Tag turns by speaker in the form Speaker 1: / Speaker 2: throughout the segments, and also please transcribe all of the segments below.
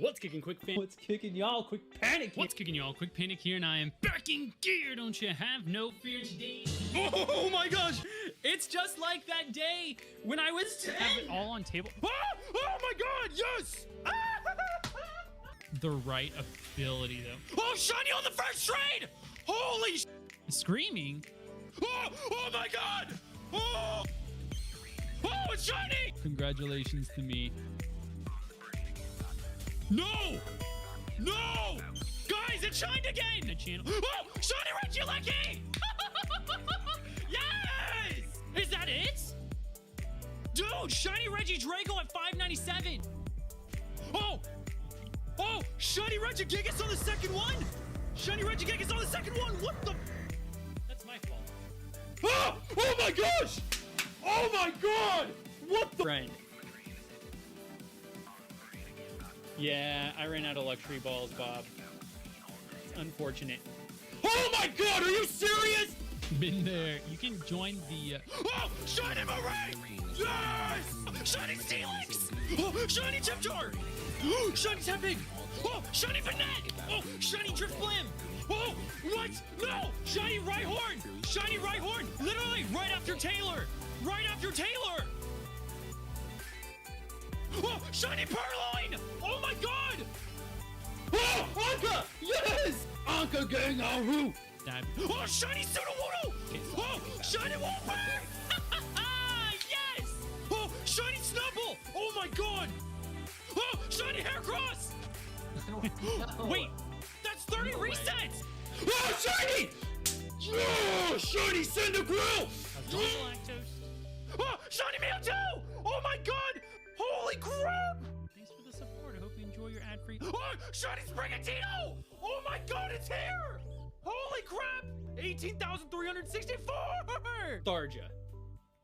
Speaker 1: What's kicking, quick fan? What's kicking, y'all? Quick panic here.
Speaker 2: What's kicking, y'all? Quick panic here, and I am back in gear. Don't you have no fear today?
Speaker 1: Oh my gosh! It's just like that day when I was 10!
Speaker 2: Have it all on table.
Speaker 1: Ah! Oh my god, yes! Ah!
Speaker 2: The right ability, though.
Speaker 1: Oh, shiny on the first trade! Holy sh!
Speaker 2: Screaming?
Speaker 1: Oh my god! Oh! Oh, it's shiny!
Speaker 2: Congratulations to me.
Speaker 1: No! No! Guys, it shined again!
Speaker 2: The channel.
Speaker 1: Oh! Shiny Reggie Lucky! Yes!
Speaker 2: Is that it?
Speaker 1: Dude, shiny Reggie Drago at 597. Oh! Oh! Shiny Reggie Gigas on the second one! Shiny Reggie Gigas on the second one! What the?
Speaker 2: That's my fault.
Speaker 1: Oh! Oh my gosh! Oh my god! What the?
Speaker 2: Friend. Yeah, I ran out of luxury balls, Bob. It's unfortunate.
Speaker 1: Oh my god, are you serious?
Speaker 2: Been there. You can join the...
Speaker 1: Oh! Shiny Marie! Yes! Shiny Steelix! Oh! Shiny Tip Jar! Oh! Shiny Temping! Oh! Shiny Finette! Oh! Shiny Drift Blim! Oh! What? No! Shiny Rhyhorn! Shiny Rhyhorn! Literally right after Taylor! Right after Taylor! Oh! Shiny Purloin! Oh my god! Oh! Anka! Yes! Anka Gang Aru! Oh! Shiny Sudowoodo! Oh! Shiny Wolfberg! Yes! Oh! Shiny Snubble! Oh my god! Oh! Shiny Haircross! Wait! That's 30 resets! Oh! Shiny! Oh! Shiny Cyndaquil! Oh! Shiny Mewtwo! Oh my god! Holy crap!
Speaker 2: Thanks for the support. I hope you enjoy your ad-free...
Speaker 1: Oh! Shiny Sprigatito! Oh my god, it's here! Holy crap! 18,364! Tharja.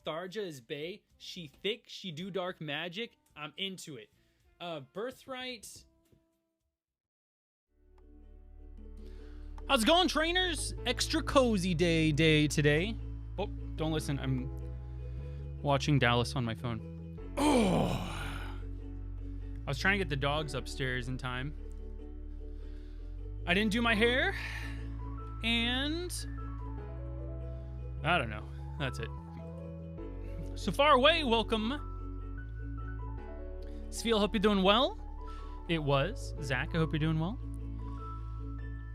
Speaker 1: Tharja is bae. She thick. She do dark magic. I'm into it. Birthright.
Speaker 2: How's it going, trainers? Extra cozy day today. Oh, don't listen. I'm watching Dallas on my phone. Oh! I was trying to get the dogs upstairs in time. I didn't do my hair. And I don't know. That's it. So far away, welcome. Sfeel, hope you're doing well. It was. Zach, I hope you're doing well.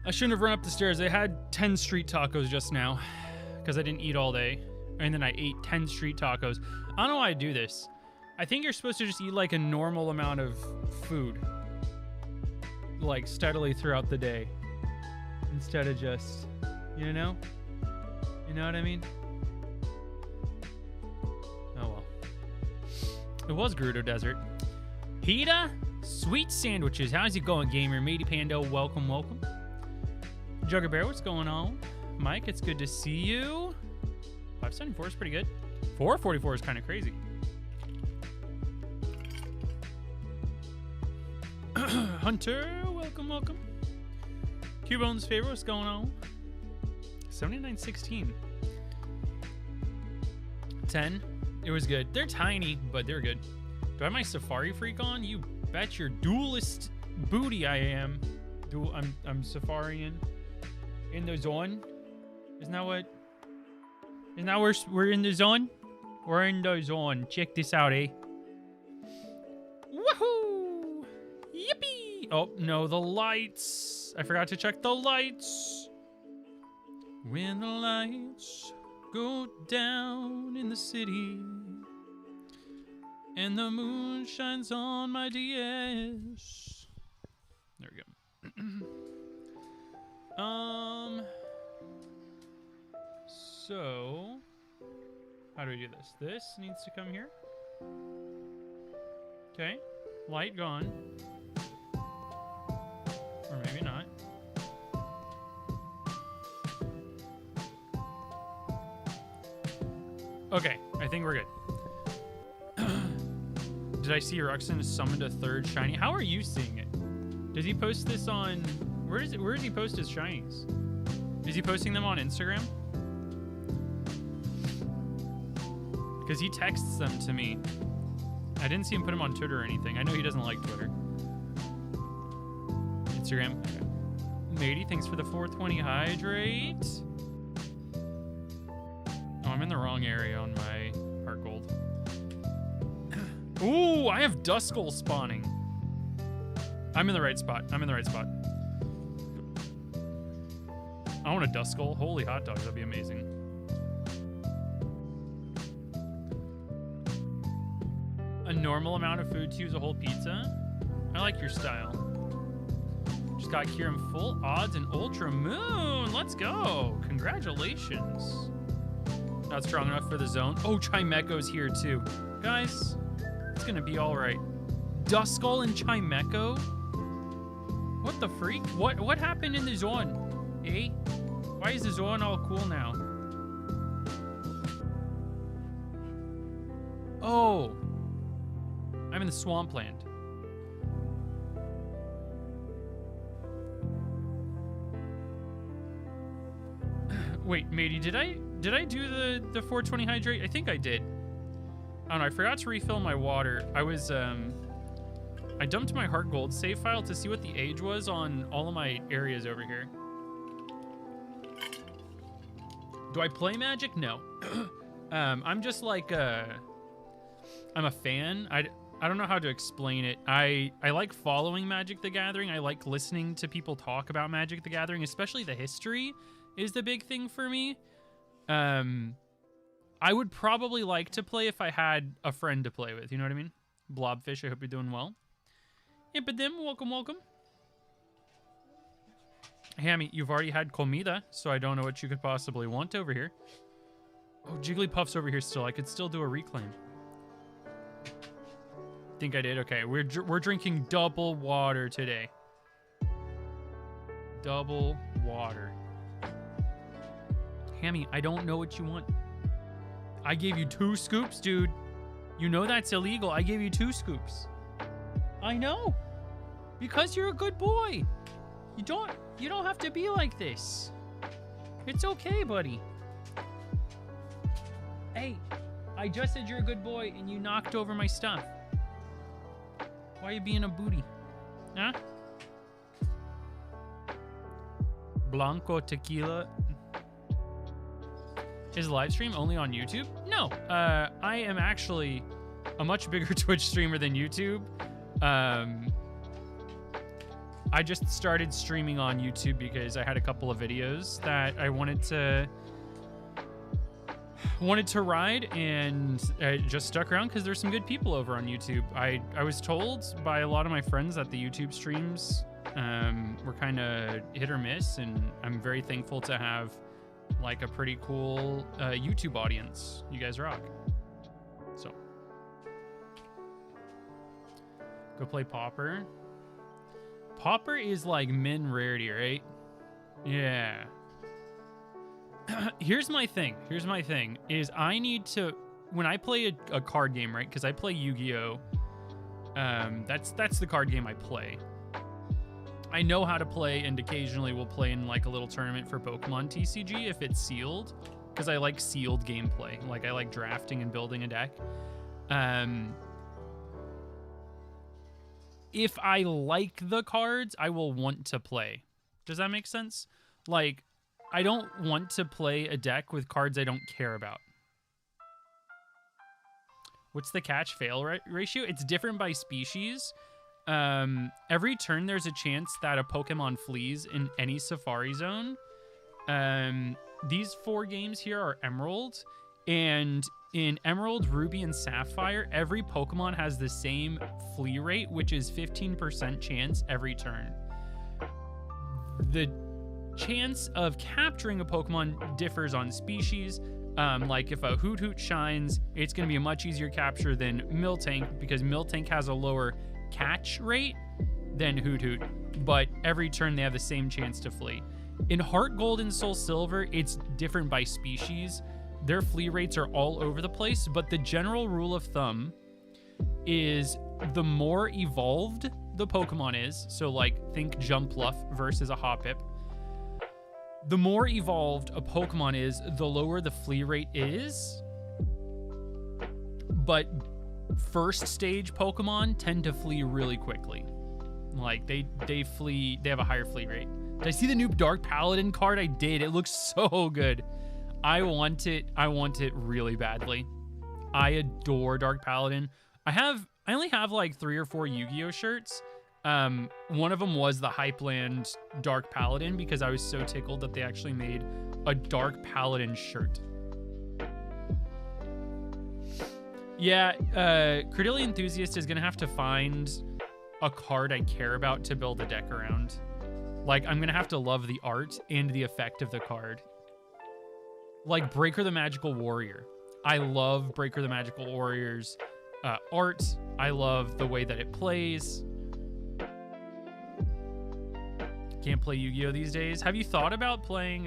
Speaker 2: I shouldn't have run up the stairs. I had 10 street tacos just now because I didn't eat all day. And then I ate 10 street tacos. I don't know why I do this. I think you're supposed to just eat like a normal amount of food, like steadily throughout the day, instead of just, you know what I mean? Oh well. It was Gerudo Desert. Hita, sweet sandwiches. How's it going, gamer? Matey Pando, welcome. Jugger Bear, what's going on? Mike, it's good to see you. 574 is pretty good. 444 is kind of crazy. Hunter, welcome. Cubone's favorite, what's going on? 7916. 10. It was good. They're tiny, but they're good. Do I have my Safari Freak on? You bet your duelist booty I am. I'm Safarian. In the zone. Isn't that we're in the zone? We're in the zone. Check this out, eh? Woohoo! Yippee! Oh, no, the lights. I forgot to check the lights. When the lights go down in the city and the moon shines on my DS. There we go. So how do we do this? This needs to come here. Okay. Light gone. Or maybe not. Okay, I think we're good. Did I see Ruxin summoned a third shiny? How are you seeing it? Does he post this on... Where does he post his shinies? Is he posting them on Instagram? Because he texts them to me. I didn't see him put them on Twitter or anything. I know he doesn't like Twitter. Instagram. Matey, thanks for the 420 hydrate. Oh, I'm in the wrong area on my heart gold. Ooh, I have Duskull spawning. I'm in the right spot. I'm in the right spot. I want a Duskull. Holy hot dogs, that'd be amazing. A normal amount of food to use a whole pizza? I like your style. Just got Kieran full odds and Ultra Moon. Let's go. Congratulations. Not strong enough for the zone. Oh, Chimeco's here too. Guys, it's gonna be all right. Duskull and Chimeco? What the freak? What happened in the zone? Eh? Why is the zone all cool now? Oh. I'm in the swampland. Wait, matey, did I do the 420 hydrate? I think I did. I don't know, I forgot to refill my water. I dumped my heart gold save file to see what the age was on all of my areas over here. Do I play Magic? No. I'm just like I'm a fan. I don't know how to explain it. I like following Magic the Gathering. I like listening to people talk about Magic the Gathering, especially the history is the big thing for me. I would probably like to play if I had a friend to play with. You know what I mean? Blobfish, I hope you're doing well. Impodim, welcome, welcome. Hammy, you've already had comida, so I don't know what you could possibly want over here. Oh, Jigglypuff's over here still. I could still do a reclaim. Think I did? Okay, we're drinking double water today. Double water. Hammy, I don't know what you want. I gave you 2 scoops, dude. You know that's illegal. I gave you 2 scoops. I know. Because you're a good boy. You don't have to be like this. It's okay, buddy. Hey, I just said you're a good boy and you knocked over my stuff. Why are you being a booty? Huh? Blanco tequila. Is live stream only on YouTube? No. I am actually a much bigger Twitch streamer than YouTube. I just started streaming on YouTube because I had a couple of videos that I wanted to ride, and I just stuck around because there's some good people over on YouTube. I was told by a lot of my friends that the YouTube streams were kind of hit or miss, and I'm very thankful to have like a pretty cool YouTube audience. You guys rock. So go play Pauper. Pauper is like min rarity, right? Yeah. Here's my thing is I need to, when I play a card game, right? Because I play Yu-Gi-Oh! That's the card game I play. I know how to play, and occasionally we'll play in like a little tournament for Pokemon TCG if it's sealed, because I like sealed gameplay. Like I like drafting and building a deck. If I like the cards, I will want to play. Does that make sense? Like, I don't want to play a deck with cards I don't care about. What's the catch fail ratio? It's different by species. Every turn there's a chance that a Pokemon flees in any Safari Zone. These 4 games here are Emerald, and in Emerald, Ruby, and Sapphire, every Pokemon has the same flee rate, which is 15% chance every turn. The chance of capturing a Pokemon differs on species. Like if a Hoot shines, it's going to be a much easier capture than Miltank, because Miltank has a lower catch rate than Hoot, but every turn they have the same chance to flee. In Heart Gold and Soul Silver, it's different by species. Their flee rates are all over the place, but the general rule of thumb is the more evolved the Pokemon is, so like think Jumpluff versus a Hoppip, the more evolved a Pokemon is, the lower the flee rate is. But first stage Pokemon tend to flee really quickly. Like they have a higher fleet rate. Did I see the new Dark Paladin card? I did. It looks so good. I want it really badly. I adore Dark Paladin. I only have like 3 or 4 Yu-Gi-Oh shirts. One of them was the Hypeland Dark Paladin because I was so tickled that they actually made a Dark Paladin shirt. Yeah, Credilli Enthusiast is gonna have to find a card I care about to build a deck around. Like, I'm gonna have to love the art and the effect of the card. Like Breaker the Magical Warrior. I love Breaker the Magical Warrior's art. I love the way that it plays. Can't play Yu-Gi-Oh these days. Have you thought about playing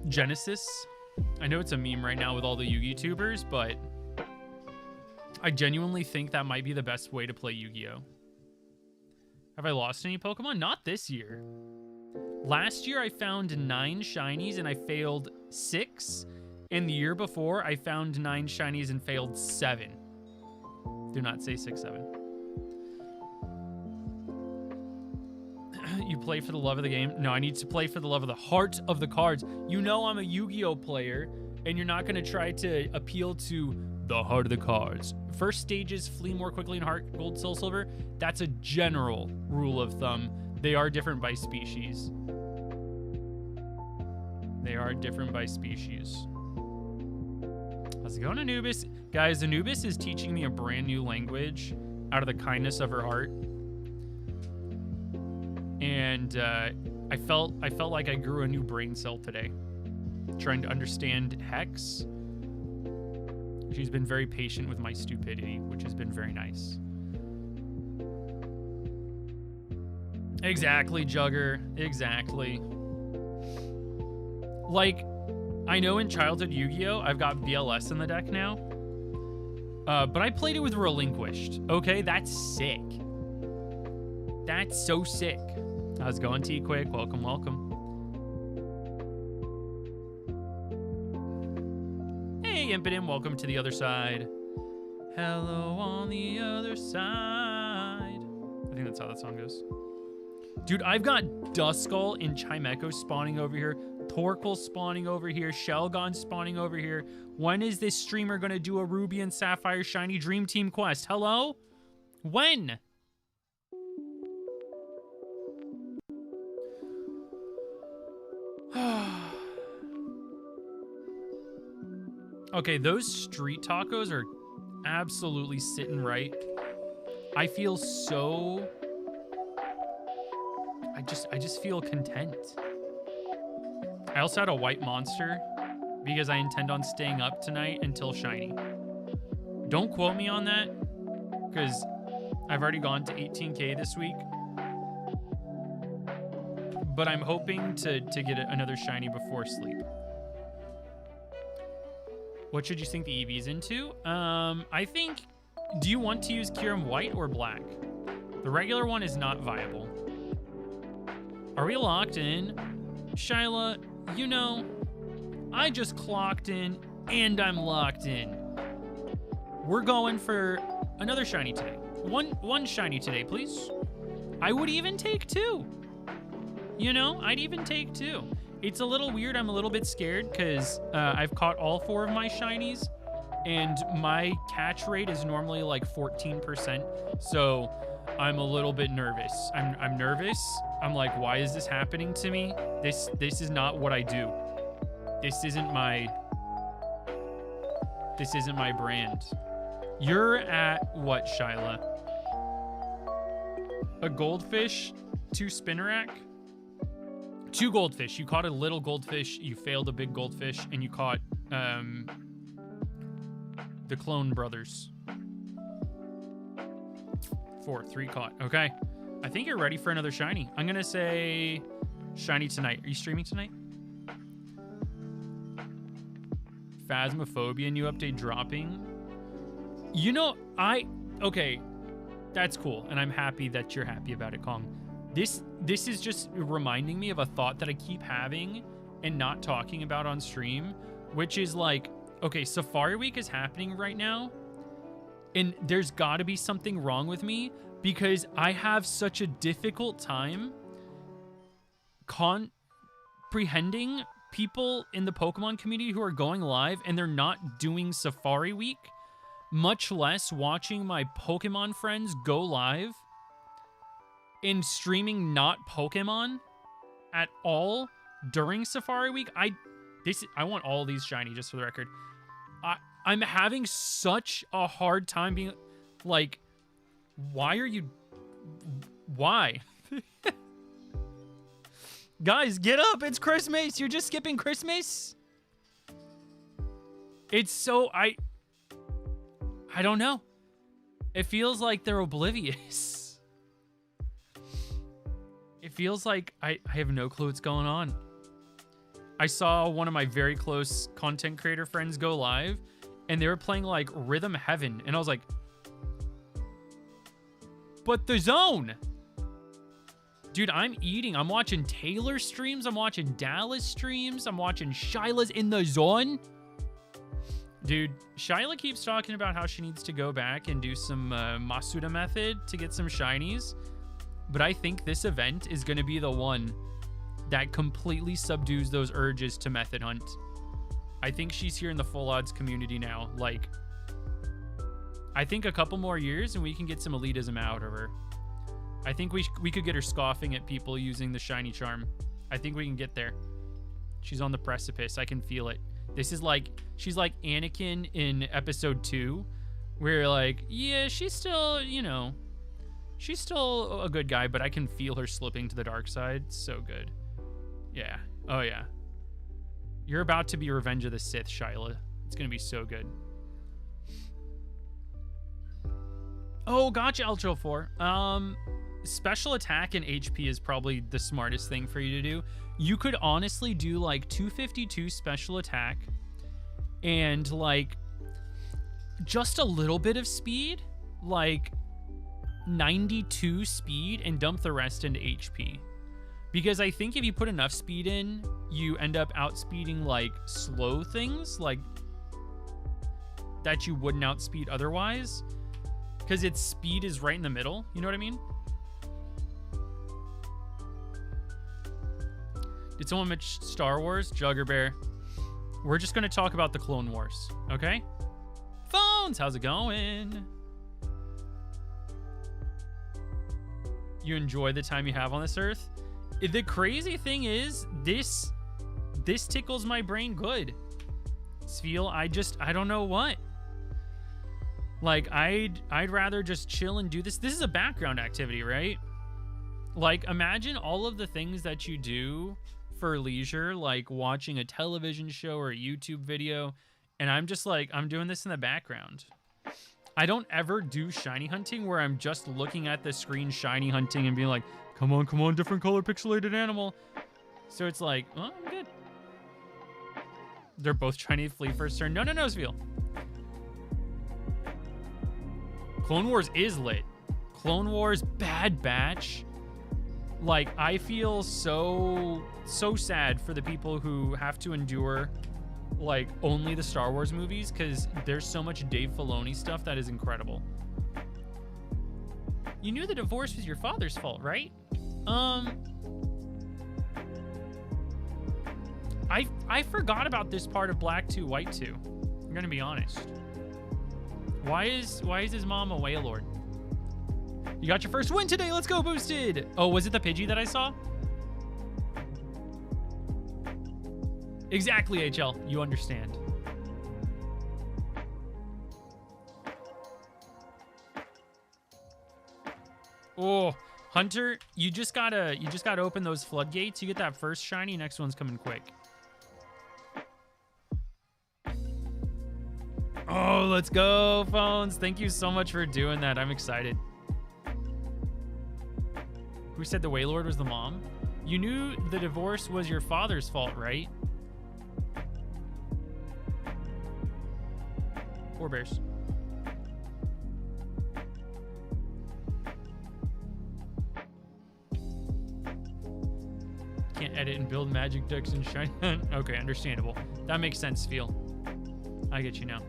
Speaker 2: Genesis? I know it's a meme right now with all the Yu-Gi-Tubers, but I genuinely think that might be the best way to play Yu-Gi-Oh. Have I lost any Pokemon? Not this year. Last year I found 9 shinies and I failed 6. And the year before I found 9 shinies and failed 7. Do not say 6, 7. You play for the love of the game? No, I need to play for the love of the heart of the cards. You know I'm a Yu-Gi-Oh player, and you're not going to try to appeal to the heart of the cards. First stages flee more quickly in heart, gold, soul, silver. That's a general rule of thumb. They are different by species. They are different by species. How's it going, Anubis? Guys, Anubis is teaching me a brand new language out of the kindness of her heart. And I felt like I grew a new brain cell today, trying to understand Hex. She's been very patient with my stupidity, which has been very nice. Exactly, Jugger. Exactly. Like, I know in childhood Yu-Gi-Oh, I've got BLS in the deck now. But I played it with Relinquished. Okay, that's sick. That's so sick. How's it going, T-Quick? Welcome, welcome. Hey, Impotent, welcome to the other side. Hello on the other side. I think that's how that song goes. Dude, I've got Duskull and Chimecho spawning over here. Torkoal spawning over here. Shelgon spawning over here. When is this streamer going to do a Ruby and Sapphire Shiny Dream Team quest? Hello? When? Okay, those street tacos are absolutely sitting right. I feel so... I just feel content. I also had a white monster because I intend on staying up tonight until shiny. Don't quote me on that because I've already gone to 18K this week. But I'm hoping to get another shiny before sleep. What should you think the EV's into? I think, do you want to use Kyurem white or black? The regular one is not viable. Are we locked in? Shyla, you know, I just clocked in and I'm locked in. We're going for another shiny today. One shiny today, please. I would even take 2. You know, I'd even take 2. It's a little weird. I'm a little bit scared because I've caught all 4 of my shinies and my catch rate is normally like 14%. So I'm a little bit nervous. I'm nervous. I'm like, why is this happening to me? This is not what I do. This isn't my brand. You're at what, Shyla? A goldfish, 2 spinnerack? 2 goldfish. You caught a little goldfish, you failed a big goldfish, and you caught the clone brothers. 4, 3 caught. Okay. I think you're ready for another shiny. I'm gonna say shiny tonight. Are you streaming tonight? Phasmophobia new update dropping. You know, okay, that's cool, and I'm happy that you're happy about it, Kong. This is just reminding me of a thought that I keep having and not talking about on stream, which is like, okay, Safari Week is happening right now. And there's got to be something wrong with me because I have such a difficult time comprehending people in the Pokemon community who are going live and they're not doing Safari Week, much less watching my Pokemon friends go live and streaming not Pokemon at all during Safari Week. I want all these shiny, just for the record. I'm having such a hard time being like, why? Guys, get up. It's Christmas. You're just skipping Christmas. It's so, I don't know. It feels like they're oblivious. It feels like I have no clue what's going on. I saw one of my very close content creator friends go live and they were playing like Rhythm Heaven. And I was like, but the zone. Dude, I'm eating. I'm watching Taylor streams. I'm watching Dallas streams. I'm watching Shyla's in the zone. Dude, Shyla keeps talking about how she needs to go back and do some Masuda method to get some shinies. But I think this event is going to be the one that completely subdues those urges to method hunt. I think she's here in the full odds community now. Like, I think a couple more years and we can get some elitism out of her. I think we could get her scoffing at people using the shiny charm. I think we can get there. She's on the precipice. I can feel it. This is like, she's like Anakin in episode 2, where like, yeah, she's still, you know, she's still a good guy, but I can feel her slipping to the dark side. So good. Yeah. Oh, yeah. You're about to be Revenge of the Sith, Shyla. It's going to be so good. Oh, gotcha, Ultra4. Special attack and HP is probably the smartest thing for you to do. You could honestly do like 252 special attack and like just a little bit of speed, like 92 speed, and dump the rest into HP. Because I think if you put enough speed in, you end up outspeeding like slow things like that you wouldn't outspeed otherwise. Because its speed is right in the middle. You know what I mean? Did someone mention Star Wars? Jugger Bear. We're just going to talk about the Clone Wars. Okay? Phones, how's it going? You enjoy the time you have on this earth? The crazy thing is, this tickles my brain good. Sfeel, I don't know what. Like, I'd rather just chill and do this. This is a background activity, right? Like, imagine all of the things that you do for leisure, like watching a television show or a YouTube video, and I'm just like, I'm doing this in the background. I don't ever do shiny hunting where I'm just looking at the screen shiny hunting and being like, come on, different color pixelated animal. So it's like, oh, I'm good. They're both trying to flee first turn. No, Sfeel. Clone Wars is lit. Clone Wars, Bad Batch. Like, I feel so sad for the people who have to endure, like, only the Star Wars movies, because there's so much Dave Filoni stuff that is incredible. You knew the divorce was your father's fault, right? I forgot about this part of Black 2, White 2. I'm gonna be honest. Why is his mom a Wailord? You got your first win today. Let's go, Boosted. Oh, was it the Pidgey that I saw? Exactly, HL. You understand. Oh, Hunter, you just gotta open those floodgates. You get that first shiny. Next one's coming quick. Oh, let's go, Phones. Thank you so much for doing that. I'm excited. Who said the Wailord was the mom? You knew the divorce was your father's fault, right? Four bears. Can't edit and build magic decks and shiny. Okay, understandable. That makes sense, Feel. I get you now.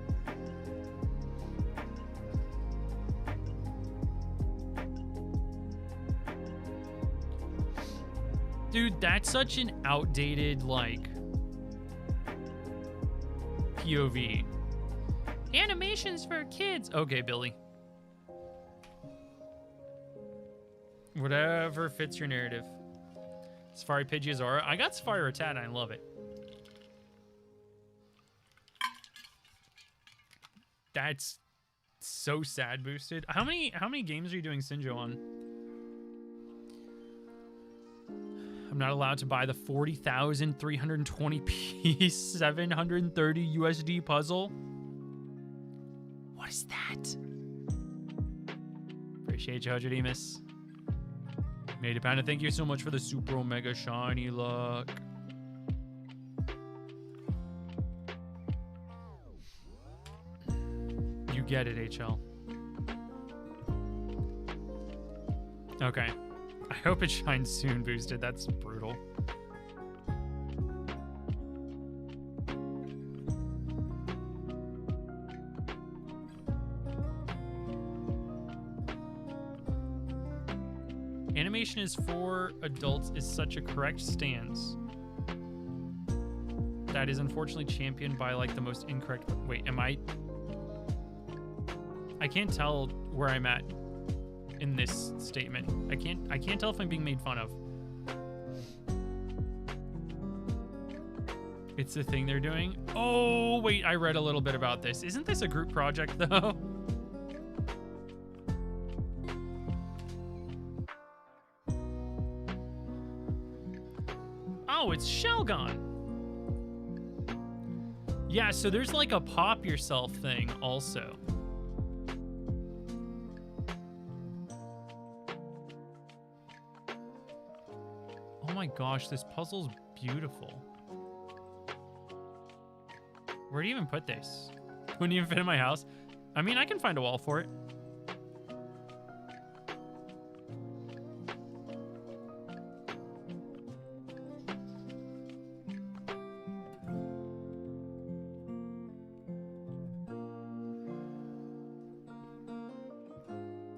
Speaker 2: Dude, that's such an outdated, like, POV. Animations for kids. Okay, Billy. Whatever fits your narrative. Safari Pidgeozora. I got Safari Rattata and I love it. That's so sad boosted. How many games are you doing Sinjo on? I'm not allowed to buy the 40,320 piece 730 USD puzzle. What is that? Appreciate you, Hydrodemus. Made a Panda, thank you so much for the super omega shiny luck. You get it, HL. Okay. I hope it shines soon, boosted. That's brutal. Animation is for adults is such a correct stance. That is unfortunately championed by like the most incorrect. Wait, am I can't tell where I'm at in this statement. I can't tell if I'm being made fun of. It's the thing they're doing. Oh, wait, I read a little bit about this. Isn't this a group project though? Oh, it's Shelgon. Yeah, so there's like a pop yourself thing also. Oh my gosh, this puzzle's beautiful. Where do you even put this? Wouldn't even fit in my house. I mean, I can find a wall for it.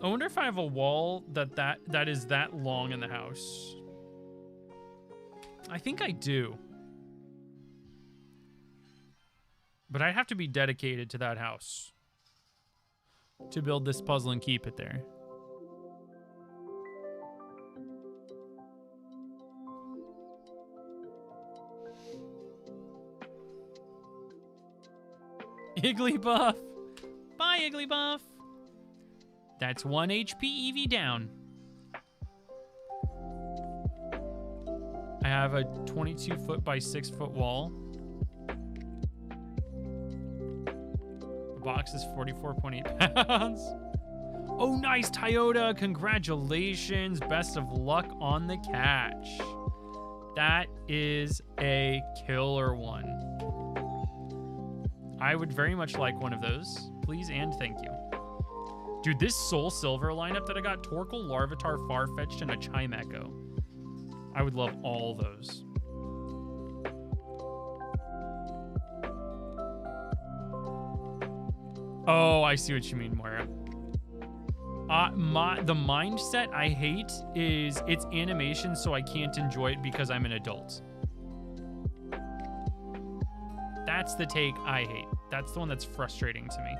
Speaker 2: I wonder if I have a wall that is that long in the house. I think I do. But I'd have to be dedicated to that house to build this puzzle and keep it there. Igglybuff! Bye, Igglybuff! That's 1 HP EV down. I have a 22 foot by 6 foot wall. The box is 44.8 pounds. Oh, nice, Toyota. Congratulations. Best of luck on the catch. That is a killer one. I would very much like one of those. Please and thank you. Dude, this Soul Silver lineup that I got, Torkoal, Larvitar, Farfetch'd, and a Chimecho. I would love all those. Oh, I see what you mean, Moira. The mindset I hate is it's animation, so I can't enjoy it because I'm an adult. That's the take I hate. That's the one that's frustrating to me.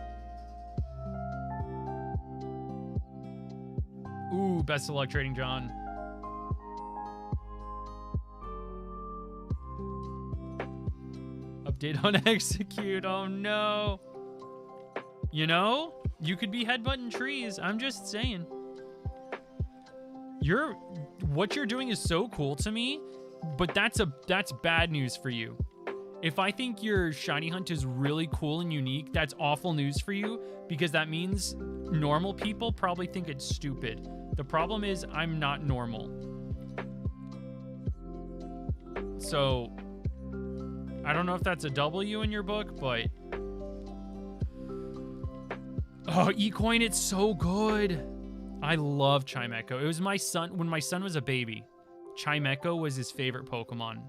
Speaker 2: Ooh, best of luck trading, John. Update on execute. Oh no. You know, you could be headbutting trees. I'm just saying. What you're doing is so cool to me, but that's bad news for you. If I think your shiny hunt is really cool and unique, that's awful news for you because that means normal people probably think it's stupid. The problem is I'm not normal. So I don't know if that's a W in your book, but oh, eCoin, it's so good. I love Chimecho. It was my son when my son was a baby. Chimecho was his favorite Pokemon.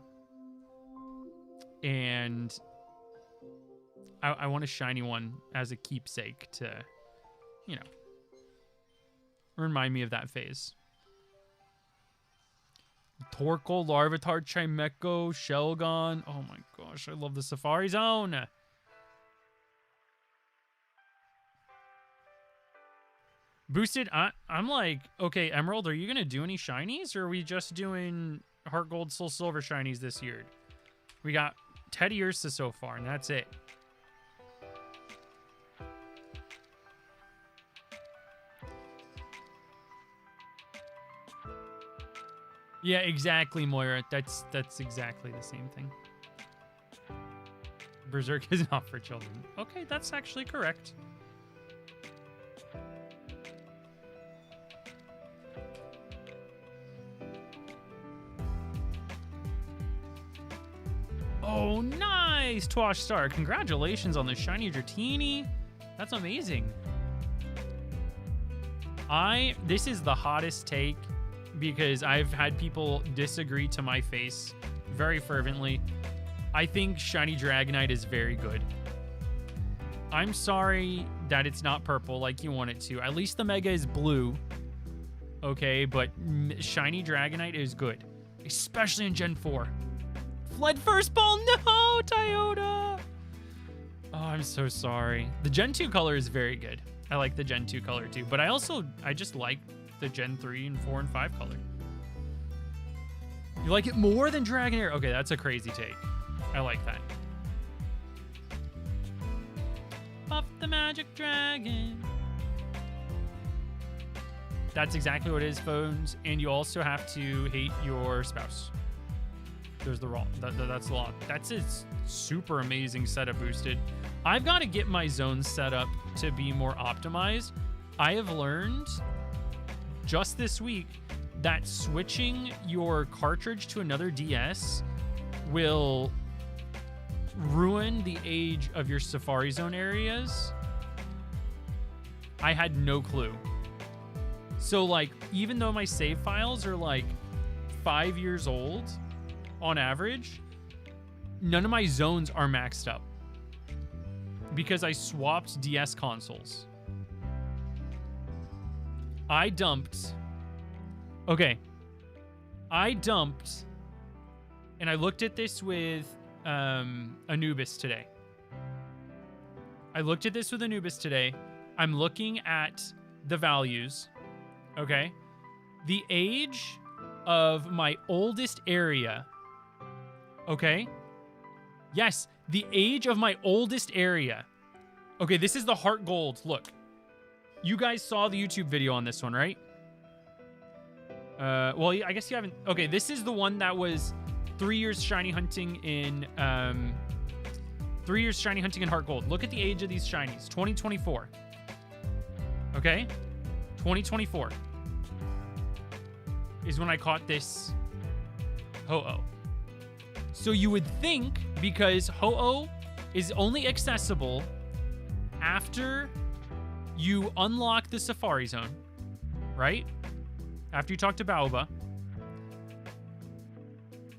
Speaker 2: And I want a shiny one as a keepsake to, you know, remind me of that phase. Torkoal, Larvitar, Chimecho, Shelgon. Oh my gosh, I love the Safari Zone. Boosted, I'm like, okay, Emerald, are you going to do any shinies, or are we just doing Heart Gold, Soul Silver shinies this year? We got Teddy Ursa so far, and that's it. Yeah, exactly, Moira. That's exactly the same thing. Berserk is not for children. Okay, that's actually correct. Oh, nice! Twash Star. Congratulations on the shiny Dratini. That's amazing. This is the hottest take because I've had people disagree to my face very fervently. I think shiny Dragonite is very good. I'm sorry that it's not purple like you want it to. At least the Mega is blue. Okay, but shiny Dragonite is good. Especially in Gen 4. Fled first ball, no, Toyota. Oh, I'm so sorry. The Gen 2 color is very good. I like the Gen 2 color too, but I just like the Gen 3 and 4 and 5 color. You like it more than Dragonair? Okay, that's a crazy take. I like that. Buff the Magic Dragon. That's exactly what it is, phones. And you also have to hate your spouse. There's the raw. That's a lot. That's a super amazing setup boosted. I've got to get my zone set up to be more optimized. I have learned just this week that switching your cartridge to another DS will ruin the age of your Safari Zone areas. I had no clue. So, like, even though my save files are like 5 years old on average, none of my zones are maxed up because I swapped DS consoles. I dumped, and I looked at this with Anubis today. I'm looking at the values, okay? The age of my oldest area, okay? Yes, the age of my oldest area. Okay, this is the Heart Gold. Look. You guys saw the YouTube video on this one, right? Well, I guess you haven't. Okay, this is the one that was 3 years shiny hunting in 3 years shiny hunting in Heart Gold. Look at the age of these shinies. 2024. Okay? 2024 is when I caught this Ho-Oh. So you would think, because Ho-Oh is only accessible after you unlock the Safari Zone, right? After you talk to Baoba,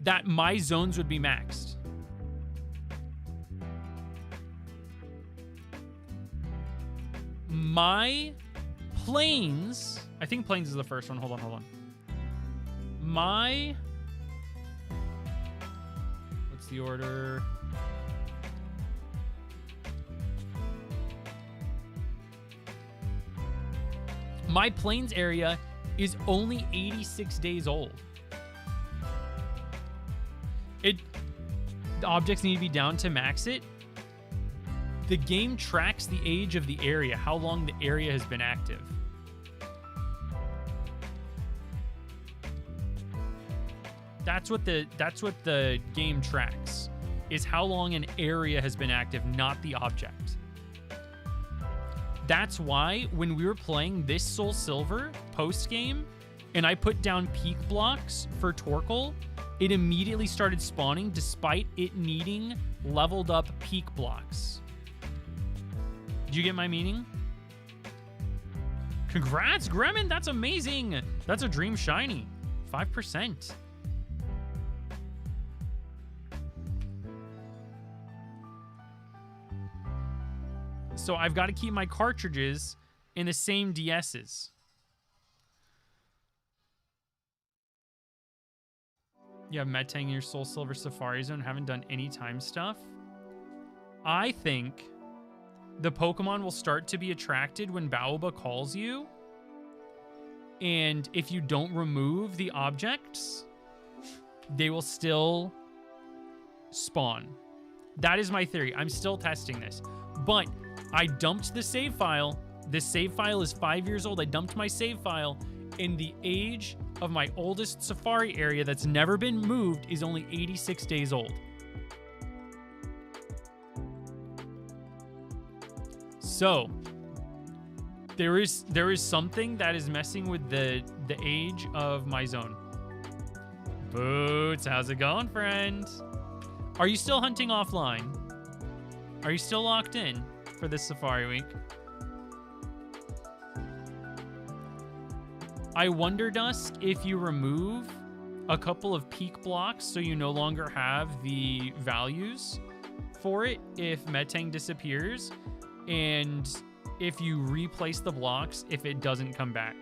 Speaker 2: that my zones would be maxed. My Plains, I think Plains is the first one. Hold on. My, what's the order? My Plains area is only 86 days old. The objects need to be down to max it. The game tracks the age of the area, how long the area has been active. That's what the game tracks, is how long an area has been active, not the object. That's why when we were playing this Soul Silver post-game and I put down peak blocks for Torkoal, it immediately started spawning despite it needing leveled up peak blocks. Do you get my meaning? Congrats, Gremmin! That's amazing! That's a dream shiny. 5%. So I've got to keep my cartridges in the same DSs. You have Metang in your Soul Silver Safari Zone, haven't done any time stuff. I think the Pokemon will start to be attracted when Baoba calls you. And if you don't remove the objects, they will still spawn. That is my theory. I'm still testing this. But I dumped the save file. This save file is 5 years old. I dumped my save file, and the age of my oldest Safari area that's never been moved is only 86 days old. So there is something that is messing with the age of my zone. Boots, how's it going, friend? Are you still hunting offline? Are you still locked in for this Safari week? I wonder, Dusk, if you remove a couple of peak blocks so you no longer have the values for it if Metang disappears, and if you replace the blocks if it doesn't come back.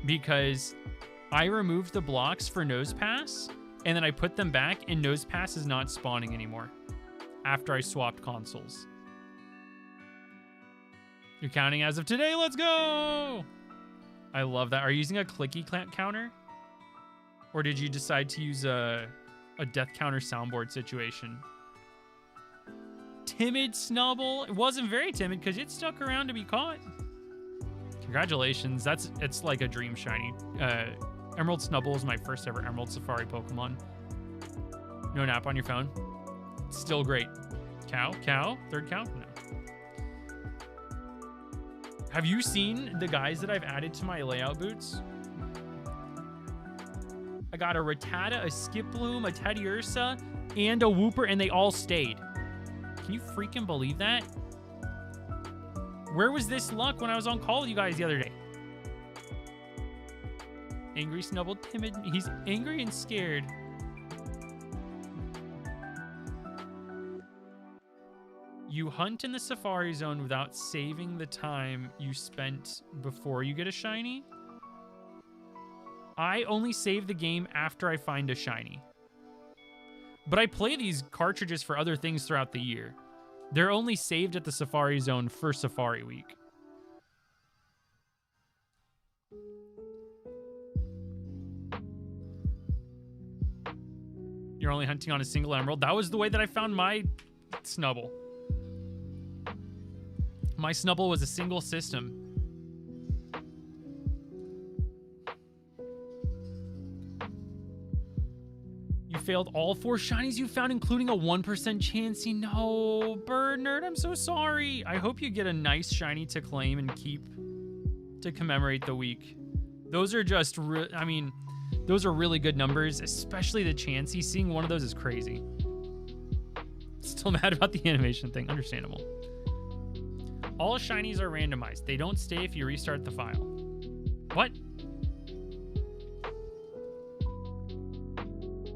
Speaker 2: Because I removed the blocks for Nosepass, and then I put them back, and Nosepass is not spawning anymore after I swapped consoles. You're counting as of today. Let's go! I love that. Are you using a clicky counter? Or did you decide to use a death counter soundboard situation? Timid Snubble. It wasn't very timid because it stuck around to be caught. Congratulations. It's like a dream shiny. Emerald Snubble was my first ever Emerald Safari Pokemon. No nap on your phone. Still great. Cow? Third cow? No. Have you seen the guys that I've added to my layout boots? I got a Rattata, a Skiploom, a Teddiursa, and a Wooper, and they all stayed. Can you freaking believe that? Where was this luck when I was on call with you guys the other day? Angry, Snubble, timid. He's angry and scared. You hunt in the Safari Zone without saving the time you spent before you get a shiny. I only save the game after I find a shiny. But I play these cartridges for other things throughout the year. They're only saved at the Safari Zone for Safari Week. You're only hunting on a single emerald. That was the way that I found my Snubble. My Snubble was a single system. You failed all 4 shinies you found, including a 1% Chansey. No, Bird Nerd, I'm so sorry. I hope you get a nice shiny to claim and keep to commemorate the week. Those are just, those are really good numbers, especially the Chansey. Seeing one of those is crazy. Still mad about the animation thing. Understandable. All shinies are randomized. They don't stay if you restart the file. What?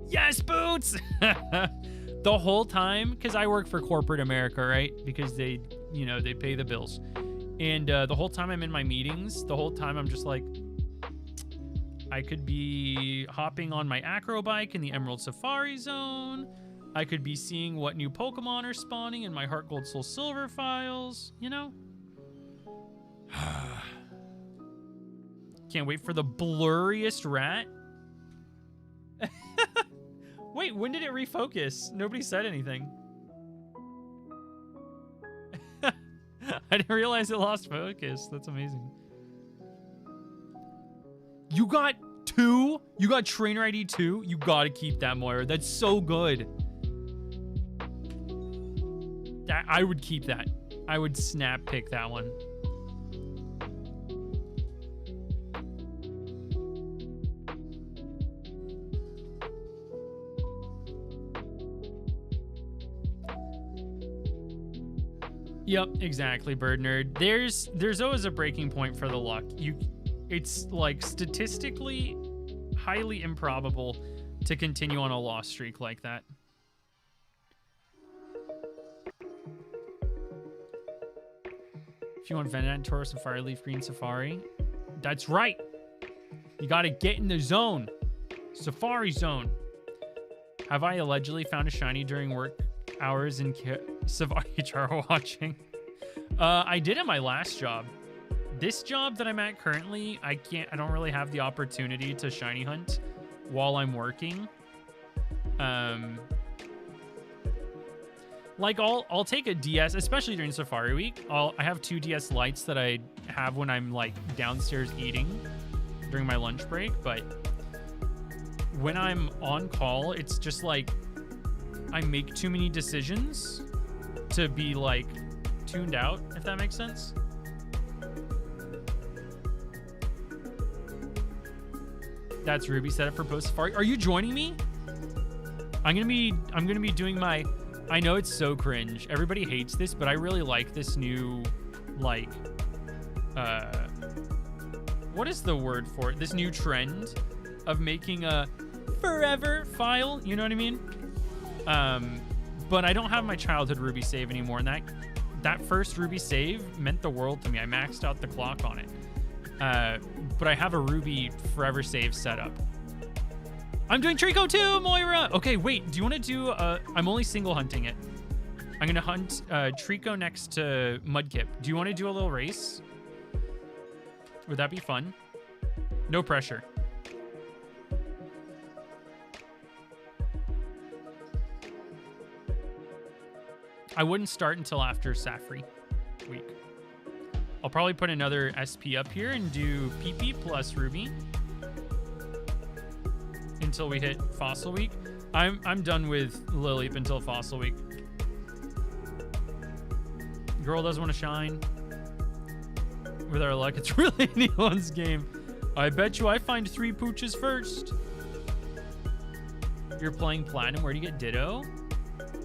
Speaker 2: Yes, Boots! The whole time, because I work for corporate America, right? Because they pay the bills. And the whole time I'm in my meetings, the whole time I'm just like, I could be hopping on my acro bike in the Emerald Safari Zone. I could be seeing what new Pokemon are spawning in my Heart Gold Soul Silver files, you know? Can't wait for the blurriest rat. Wait, when did it refocus? Nobody said anything. I didn't realize it lost focus. That's amazing. You got 2? You got Trainer ID 2? You gotta keep that, Moira. That's so good. I would keep that. I would snap pick that one. Yep, exactly, Bird Nerd. There's always a breaking point for the luck. It's like statistically highly improbable to continue on a loss streak like that. If you want Venonat, Tauros, and Fireleaf Green Safari, that's right. You got to get in the zone. Safari Zone. Have I allegedly found a shiny during work hours in Savari Char watching? I did at my last job. This job that I'm at currently, I don't really have the opportunity to shiny hunt while I'm working. Like I'll take a DS, especially during Safari Week. I have 2 DS Lites that I have when I'm like downstairs eating during my lunch break, but when I'm on call, it's just like I make too many decisions to be like tuned out, if that makes sense. That's Ruby set up for post Safari. Are you joining me? I'm gonna be doing my. I know it's so cringe. Everybody hates this, but I really like this new, like, what is the word for it? This new trend of making a forever file. You know what I mean? But I don't have my childhood Ruby save anymore, and that first Ruby save meant the world to me. I maxed out the clock on it. But I have a Ruby forever save set up. I'm doing Trico too, Moira! Okay, wait, do you want to do, I'm only single hunting it. I'm going to hunt Trico next to Mudkip. Do you want to do a little race? Would that be fun? No pressure. I wouldn't start until after Safari week. I'll probably put another SP up here and do PP plus Ruby until we hit Fossil Week. I'm done with Lilleep until Fossil Week. Girl doesn't want to shine. With our luck, it's really anyone's game. I bet you I find 3 pooches first. You're playing Platinum. Where do you get Ditto?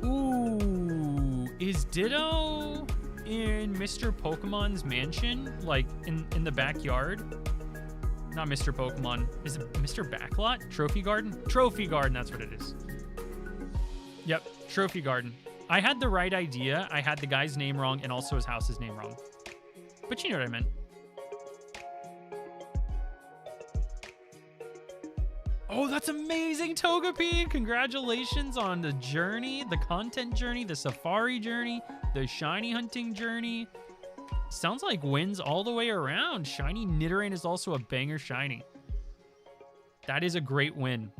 Speaker 2: Ooh, is Ditto in Mr. Pokemon's mansion? Like in the backyard? Not Mr. Pokemon. Is it Mr. Backlot? Trophy Garden? Trophy Garden, that's what it is. Yep, Trophy Garden. I had the right idea. I had the guy's name wrong and also his house's name wrong. But you know what I meant. Oh, that's amazing, Togepi! Congratulations on the journey, the content journey, the safari journey, the shiny hunting journey. Sounds like wins all the way around. Shiny Nidoran is also a banger shiny. That is a great win.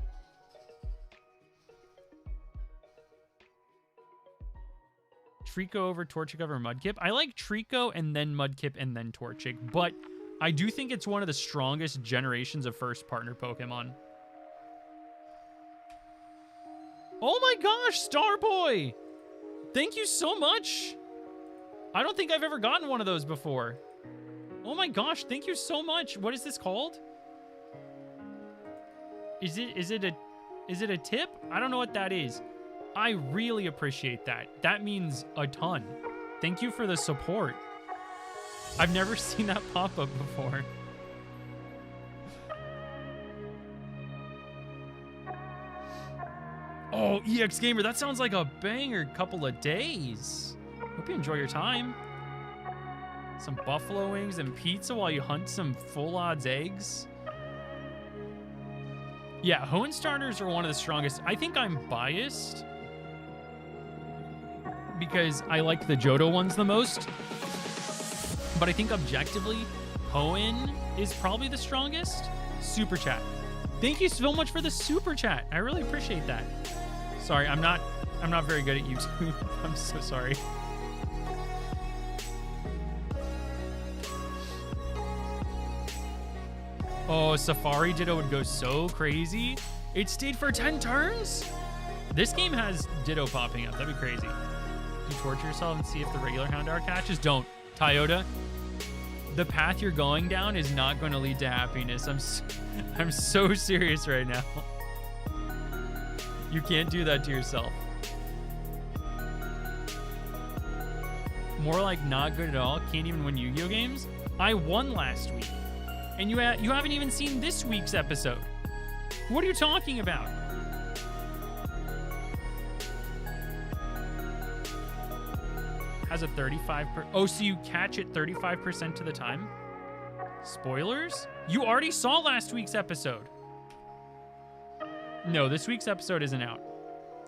Speaker 2: Trico over Torchic over Mudkip. I like Trico and then Mudkip and then Torchic, but I do think it's one of the strongest generations of first partner Pokemon. Oh my gosh, Starboy! Thank you so much! I don't think I've ever gotten one of those before. Oh my gosh, thank you so much. What is this called? Is it a tip? I don't know what that is. I really appreciate that. That means a ton. Thank you for the support. I've never seen that pop up before. Oh, EX Gamer, that sounds like a banger couple of days. Hope you enjoy your time. Some buffalo wings and pizza while you hunt some full odds eggs. Yeah, Hoenn starters are one of the strongest. I think I'm biased because I like the Johto ones the most. But I think objectively, Hoenn is probably the strongest. Super chat. Thank you so much for the super chat. I really appreciate that. Sorry, I'm not very good at YouTube. I'm so sorry. Oh, Safari Ditto would go so crazy. It stayed for 10 turns? This game has Ditto popping up. That'd be crazy. Do you torture yourself and see if the regular Houndour catches? Don't. Toyota, the path you're going down is not going to lead to happiness. I'm so serious right now. You can't do that to yourself. More like not good at all. Can't even win Yu-Gi-Oh games. I won last week. And you haven't even seen this week's episode. What are you talking about? Has a 35%. Oh, so you catch it 35% of the time? Spoilers? You already saw last week's episode. No, this week's episode isn't out.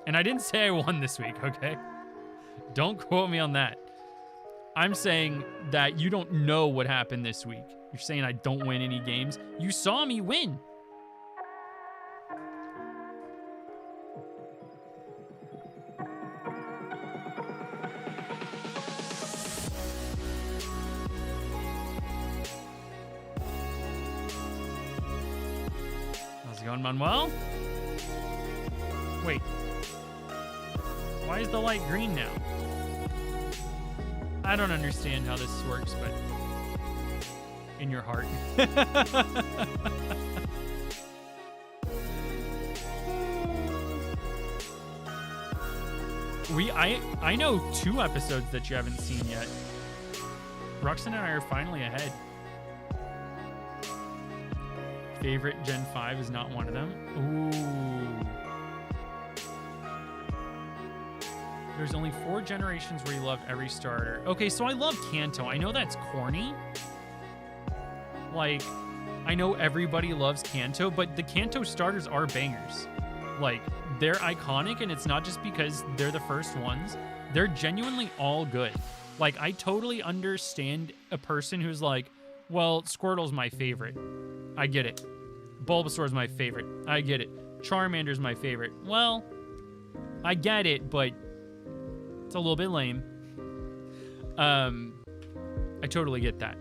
Speaker 2: And I didn't say I won this week, okay? Don't quote me on that. I'm saying that you don't know what happened this week. You're saying I don't win any games. You saw me win. How's it going, Manuel? Wait. Why is the light green now? I don't understand how this works, but in your heart. I know 2 episodes that you haven't seen yet. Ruxin and I are finally ahead. Favorite Gen 5 is not one of them. Ooh. There's only 4 generations where you love every starter. Okay, so I love Kanto. I know that's corny. Like, I know everybody loves Kanto, but the Kanto starters are bangers. Like, they're iconic, and it's not just because they're the first ones. They're genuinely all good. Like, I totally understand a person who's like, well, Squirtle's my favorite. I get it. Bulbasaur's my favorite. I get it. Charmander's my favorite. Well, I get it, but it's a little bit lame. I totally get that.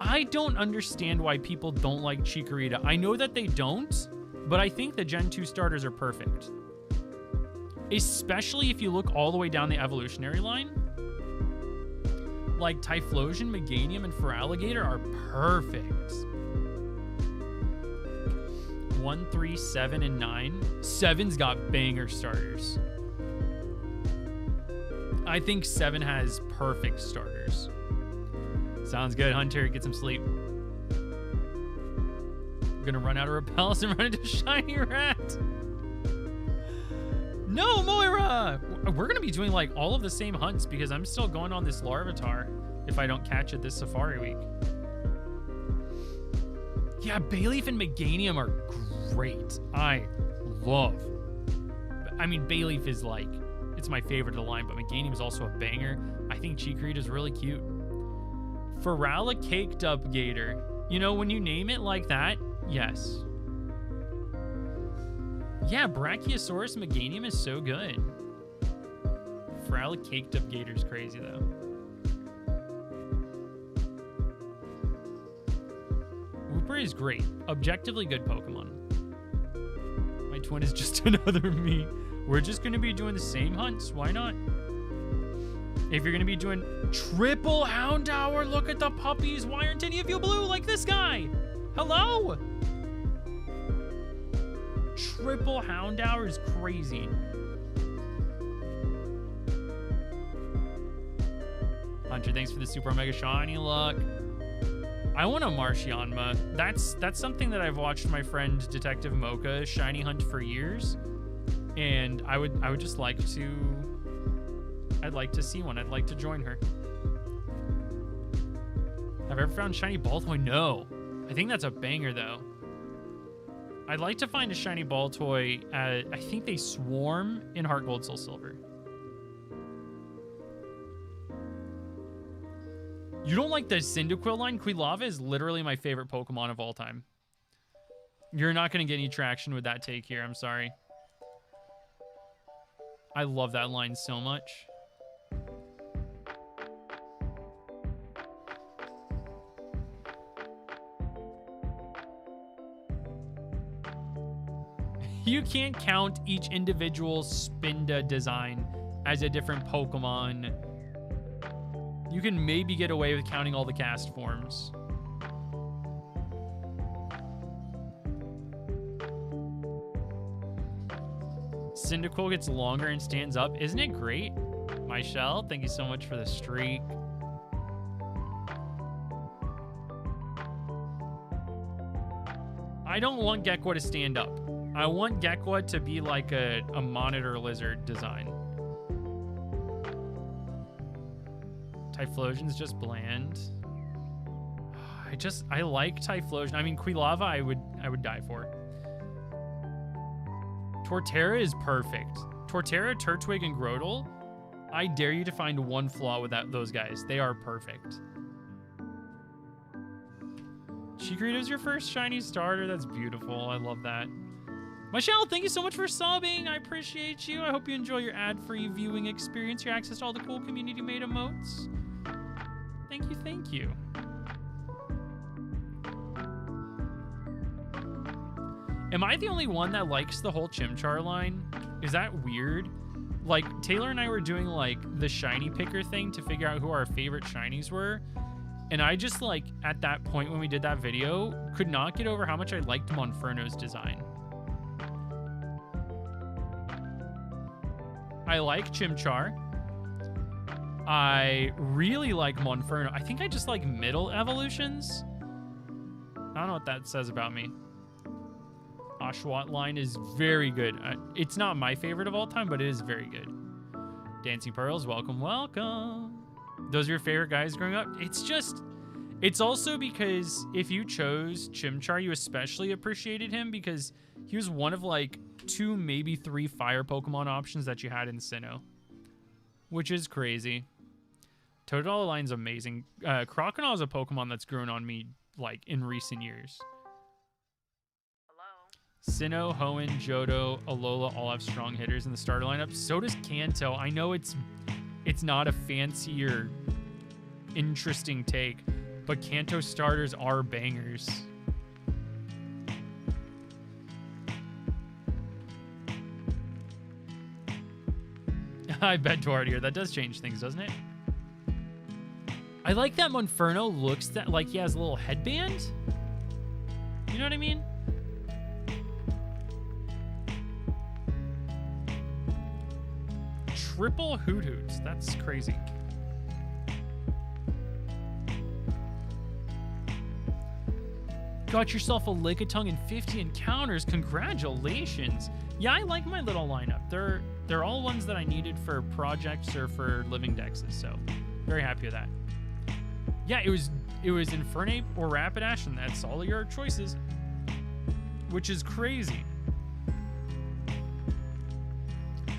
Speaker 2: I don't understand why people don't like Chikorita. I know that they don't, but I think the Gen 2 starters are perfect. Especially if you look all the way down the evolutionary line. Like Typhlosion, Meganium, and Feraligatr are perfect. 1, 3, 7, and 9. 7's got banger starters. I think 7 has perfect starters. Sounds good, Hunter. Get some sleep. I'm gonna run out of repels and run into Shiny Rat. No, Moira! We're gonna be doing like all of the same hunts because I'm still going on this Larvitar if I don't catch it this Safari week. Yeah, Bayleaf and Meganium are great. I mean, Bayleaf is like, it's my favorite of the line, but Meganium is also a banger. I think Chikorita is really cute. Ferala Caked Up Gator. You know, when you name it like that, yes. Yeah, Brachiosaurus Meganium is so good. Ferala Caked Up Gator is crazy, though. Wooper is great. Objectively good Pokemon. My twin is just another me. We're just going to be doing the same hunts. Why not? If you're going to be doing triple Houndour, look at the puppies. Why aren't any of you blue like this guy? Hello? Triple Houndour is crazy. Hunter, thanks for the Super Omega Shiny luck. I want a Marshyanma. That's something that I've watched my friend Detective Mocha shiny hunt for years. And I would just like to... I'd like to see one. I'd like to join her. Have I ever found shiny Baltoy? No. I think that's a banger, though. I'd like to find a shiny Baltoy. I think they swarm in Heart Gold, Soul Silver. You don't like the Cyndaquil line? Quilava is literally my favorite Pokemon of all time. You're not going to get any traction with that take here. I'm sorry. I love that line so much. You can't count each individual Spinda design as a different Pokemon. You can maybe get away with counting all the cast forms. Cyndaquil gets longer and stands up. Isn't it great? Michelle, thank you so much for the streak. I don't want Gekwa to stand up. I want Gekwa to be like a monitor lizard design. Typhlosion's just bland. I like Typhlosion. I mean, Quilava I would die for. Torterra is perfect. Torterra, Turtwig, and Grotle. I dare you to find one flaw with those guys. They are perfect. Chikorita's your first shiny starter. That's beautiful. I love that. Michelle, thank you so much for subbing. I appreciate you. I hope you enjoy your ad-free viewing experience, your access to all the cool community-made emotes. Thank you, thank you. Am I the only one that likes the whole Chimchar line? Is that weird? Like, Taylor and I were doing, like, the shiny picker thing to figure out who our favorite shinies were. And I just, like, at that point when we did that video, could not get over how much I liked Monferno's design. I like Chimchar. I really like Monferno. I think I just like middle evolutions. I don't know what that says about me. Oshawott line is very good. It's not my favorite of all time, but it is very good. Dancing Pearls, welcome, welcome. Those are your favorite guys growing up? It's also because if you chose Chimchar, you especially appreciated him because he was one of like 2, maybe 3 fire Pokemon options that you had in Sinnoh, which is crazy. Totodile line's amazing. Crocodile is a Pokemon that's grown on me like in recent years. Sinnoh, Hoenn, Johto, Alola all have strong hitters in the starter lineup. So does Kanto. I know it's not a fancy or interesting take, but Kanto starters are bangers. I bet Dwardier. That does change things, doesn't it? I like that Monferno looks like he has a little headband. You know what I mean? Triple Hoot Hoots. That's crazy. Got yourself a Lickitung and 50 encounters. Congratulations. Yeah, I like my little lineup. They're all ones that I needed for projects or for living dexes, so very happy with that. Yeah, it was Infernape or Rapidash, and that's all your choices, which is crazy.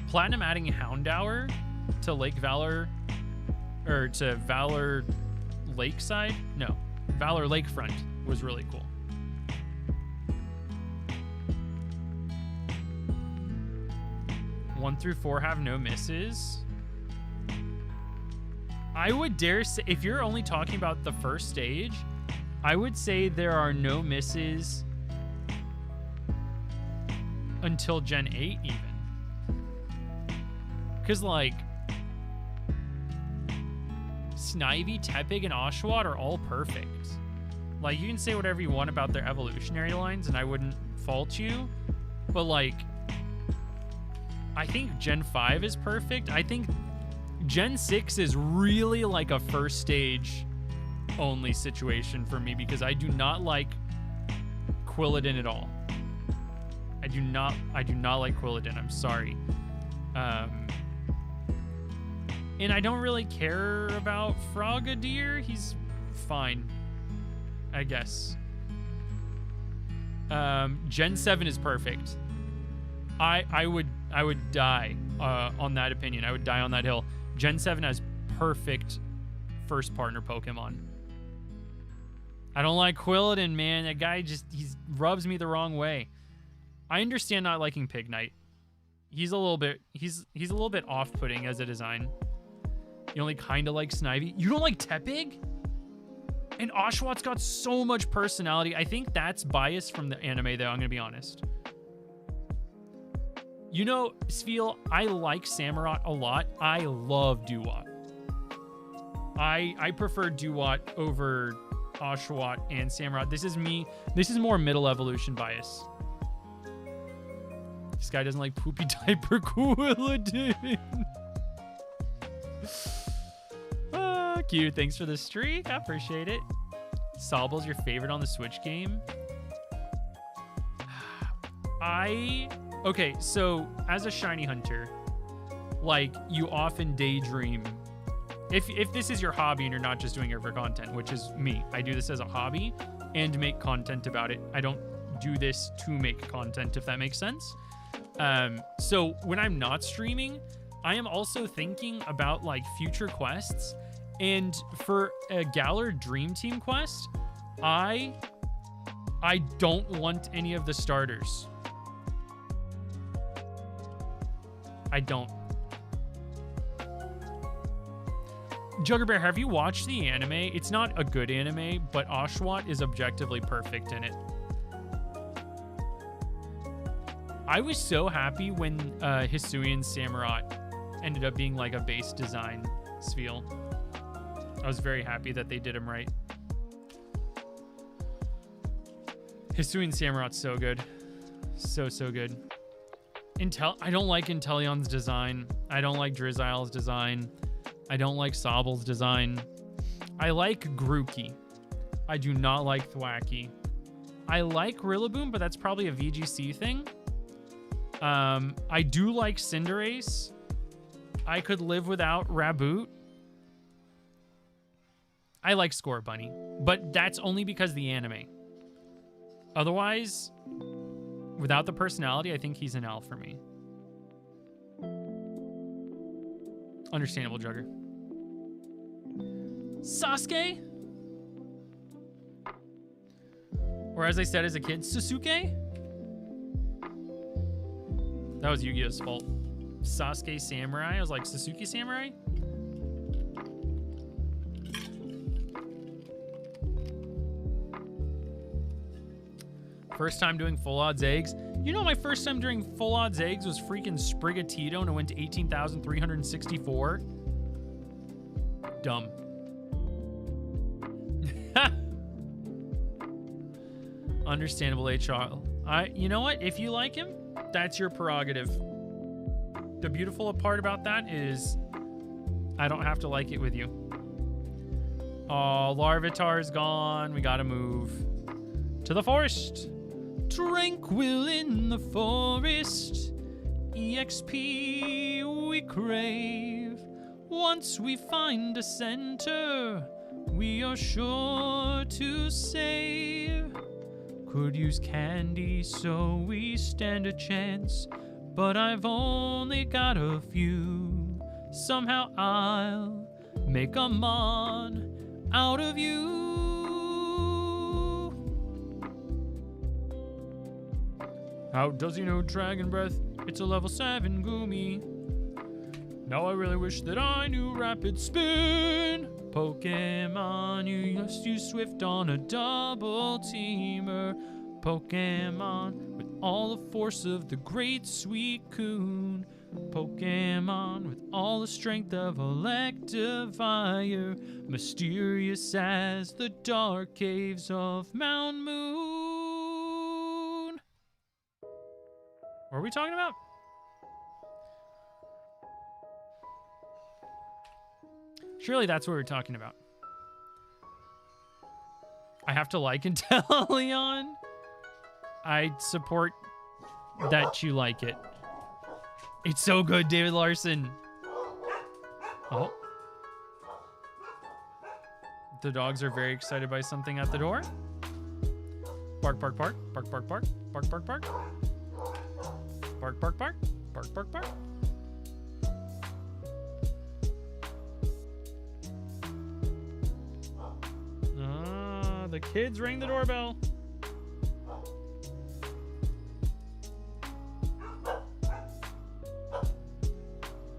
Speaker 2: Platinum adding Houndour to Lake Valor, or to Valor Lakeside? No, Valor Lakefront was really cool. One through 4 have no misses. I would dare say, if you're only talking about the first stage, I would say there are no misses until Gen 8 even. Because, like, Snivy, Tepig, and Oshawott are all perfect. Like, you can say whatever you want about their evolutionary lines, and I wouldn't fault you. But, like, I think Gen 5 is perfect. I think Gen 6 is really like a first stage only situation for me because I do not like Quilladin at all. I do not like Quilladin. I'm sorry. And I don't really care about Frogadier. He's fine, I guess. Gen 7 is perfect. I would die on that opinion. I would die on that hill. Gen 7 has perfect first partner Pokemon. I don't like Quilladin, man. That guy he rubs me the wrong way. I understand not liking Pignite. He's a little bit off-putting as a design. You only kind of like Snivy. You don't like Tepig? And Oshawott's got so much personality. I think that's biased from the anime, though. I'm gonna be honest. You know, Sfeel, I like Samurott a lot. I love Dewott. I prefer Dewott over Oshawott and Samurott. This is me. This is more middle evolution bias. This guy doesn't like poopy diaper Quilladin. Cute. Thanks for the streak. I appreciate it. Sobble's your favorite on the Switch game? Okay, so as a shiny hunter, like, you often daydream. If this is your hobby and you're not just doing it for content, which is me. I do this as a hobby and make content about it. I don't do this to make content, if that makes sense. So when I'm not streaming, I am also thinking about like future quests. And for a Galar Dream Team quest, I don't want any of the starters. I don't. Juggerbear, have you watched the anime? It's not a good anime, but Oshawott is objectively perfect in it. I was so happy when Hisuian Samurott ended up being like a base design Sviel. I was very happy that they did him right. Hisuian Samurott's so good. So good. I don't like Inteleon's design. I don't like Drizile's design. I don't like Sobel's design. I like Grookey. I do not like Thwacky. I like Rillaboom, but that's probably a VGC thing. I do like Cinderace. I could live without Raboot. I like Scorbunny, but that's only because of the anime. Otherwise, without the personality, I think he's an L for me. Understandable, Jugger. Sasuke? Or as I said as a kid, Sasuke? That was Yu-Gi-Oh's fault. Sasuke Samurai? I was like, Sasuke Samurai? First time doing full odds eggs. You know, my first time doing full odds eggs was freaking Sprigatito and it went to 18,364. Dumb. Understandable, HR. You know what? If you like him, that's your prerogative. The beautiful part about that is I don't have to like it with you. Oh, Larvitar's gone. We gotta move to the forest. Tranquil in the forest, EXP we crave. Once we find a center, we are sure to save. Could use candy so we stand a chance, but I've only got a few. Somehow I'll make a mon out of you. How does he know Dragon Breath? It's a level 7 Goomy. Now I really wish that I knew Rapid Spin. Pokemon, you must use Swift on a double teamer. Pokemon, with all the force of the great Suicune. Pokemon, with all the strength of Electivire. Mysterious as the dark caves of Mount Moon. What are we talking about? Surely that's what we're talking about. I have to like Inteleon. I support that you like it. It's so good, David Larson. Oh. The dogs are very excited by something at the door. Bark, bark, bark. Bark, bark, bark. Bark, bark, bark. Bark, bark, bark. Bark, bark, bark. The kids ring the doorbell.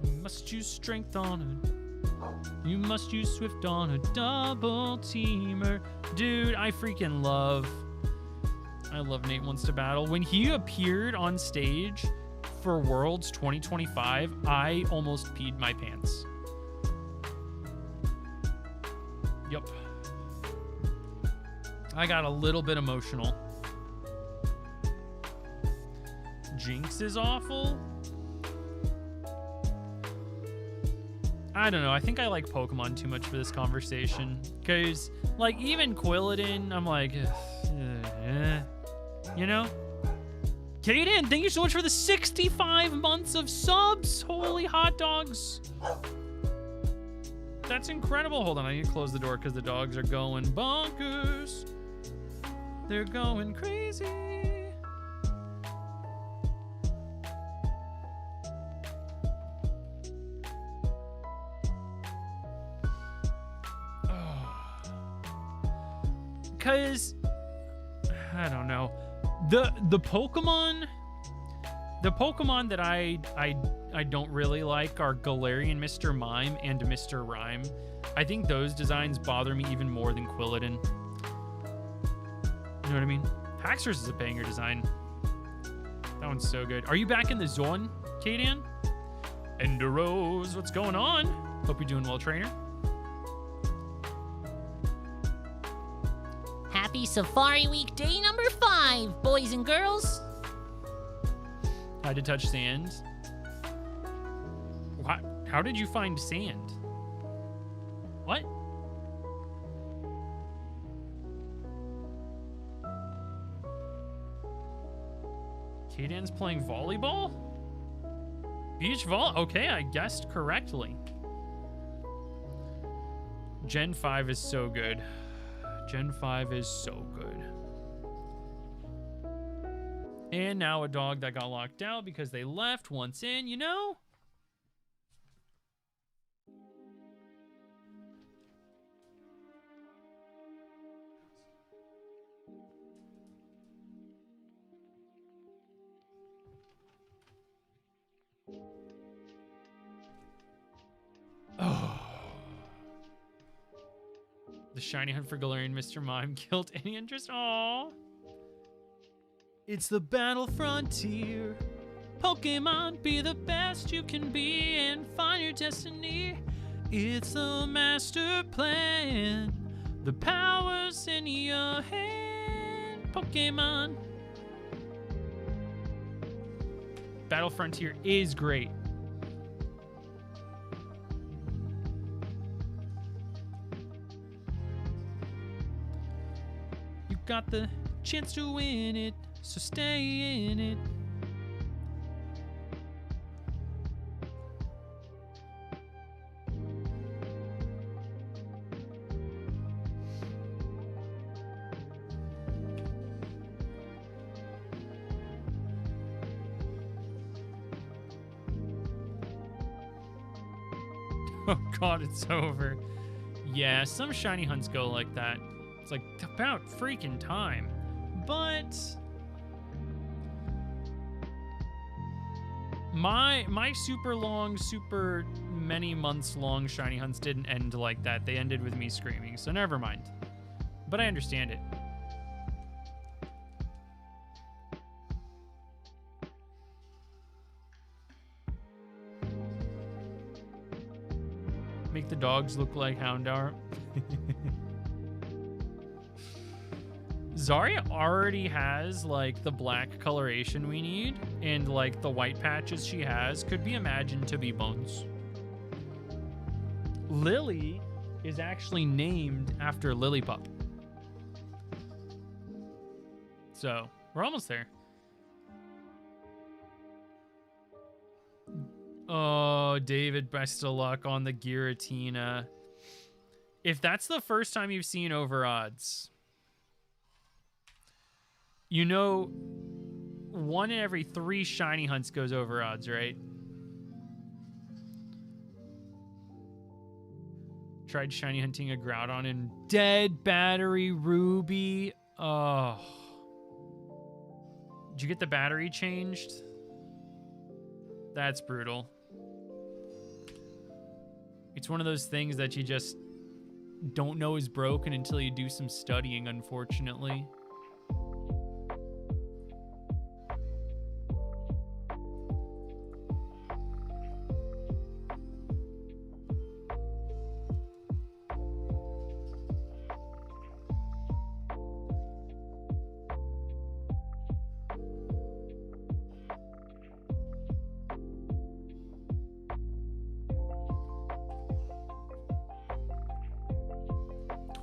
Speaker 2: You must use strength on it. You must use Swift on a double teamer. Dude, I love Nate Wants to Battle. When he appeared on stage for Worlds 2025, I almost peed my pants. Yup. I got a little bit emotional. Jinx is awful. I don't know. I think I like Pokemon too much for this conversation. Because, like, even Quilladin, I'm like, you know? Kaden, thank you so much for the 65 months of subs. Holy hot dogs. That's incredible. Hold on, I need to close the door because the dogs are going bonkers. They're going crazy. because I don't know. The Pokemon that I don't really like are Galarian Mr. Mime and Mr. Rhyme. I think those designs bother me even more than Quilladin. You know what I mean? Haxorus is a banger design. That one's so good. Are you back in the zone, Kadan? Enderose, what's going on? Hope you're doing well, trainer.
Speaker 3: Happy Safari Week day number 5, boys and girls.
Speaker 2: I had to touch sand. What? How did you find sand? What? Kadan's playing volleyball? Beach vol? Okay, I guessed correctly. Gen 5 is so good. Gen 5 is so good. And now a dog that got locked out because they left once in, you know? Oh. The shiny hunt for Galarian Mr. Mime killed any interest. Aww. It's the battle frontier. Pokemon, be the best you can be and find your destiny. It's the master plan. The power's in your hand. Pokemon. Battle Frontier is great. You got the chance to win it, so stay in it. Oh god, it's over. Yeah, some shiny hunts go like that. It's like about freaking time. But my super long, super many months long shiny hunts didn't end like that. They ended with me screaming, so never mind. But I understand it. Make the dogs look like Houndour. Zarya already has like the black coloration we need, and like the white patches she has could be imagined to be bones. Lily is actually named after Lillipup. So we're almost there. Oh, David, best of luck on the Giratina. If that's the first time you've seen over odds, you know 1 in every 3 shiny hunts goes over odds, right? Tried shiny hunting a Groudon and dead battery Ruby. Oh. Did you get the battery changed? That's brutal. It's one of those things that you just don't know is broken until you do some studying, unfortunately.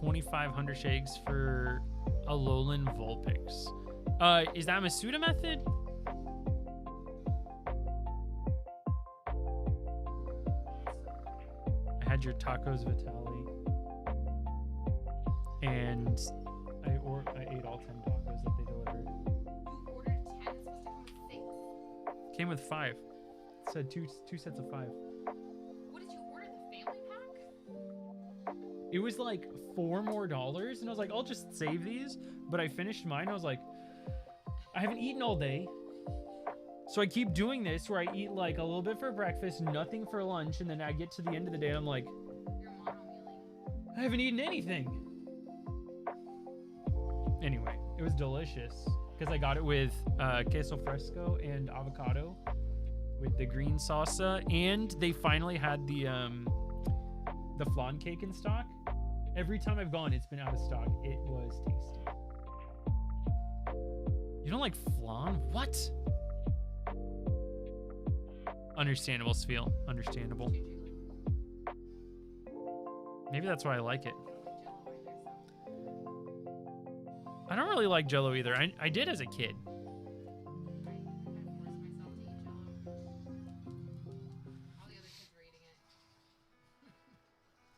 Speaker 2: $2,500 shakes for Alolan Vulpix. Is that Masuda method? I had your tacos Vitali, and I ate all 10 tacos that they delivered.
Speaker 4: You ordered 10, it's supposed to come with 6.
Speaker 2: Came with 5. It said two sets of 5.
Speaker 4: What did you order, the family pack?
Speaker 2: It was like $4 more, and I was like, I'll just save these. But I finished mine. I was like, I haven't eaten all day. So I keep doing this where I eat like a little bit for breakfast, nothing for lunch, and then I get to the end of the day and I'm like,
Speaker 4: You're mono-mealing.
Speaker 2: I haven't eaten anything. Anyway, it was delicious because I got it with queso fresco and avocado with the green salsa, and they finally had the flan cake in stock. Every time I've gone, it's been out of stock. It was tasty. You don't like flan? What? Understandable, Sfeel. Understandable. Maybe that's why I like it. I don't really like Jell-O either. I did as a kid.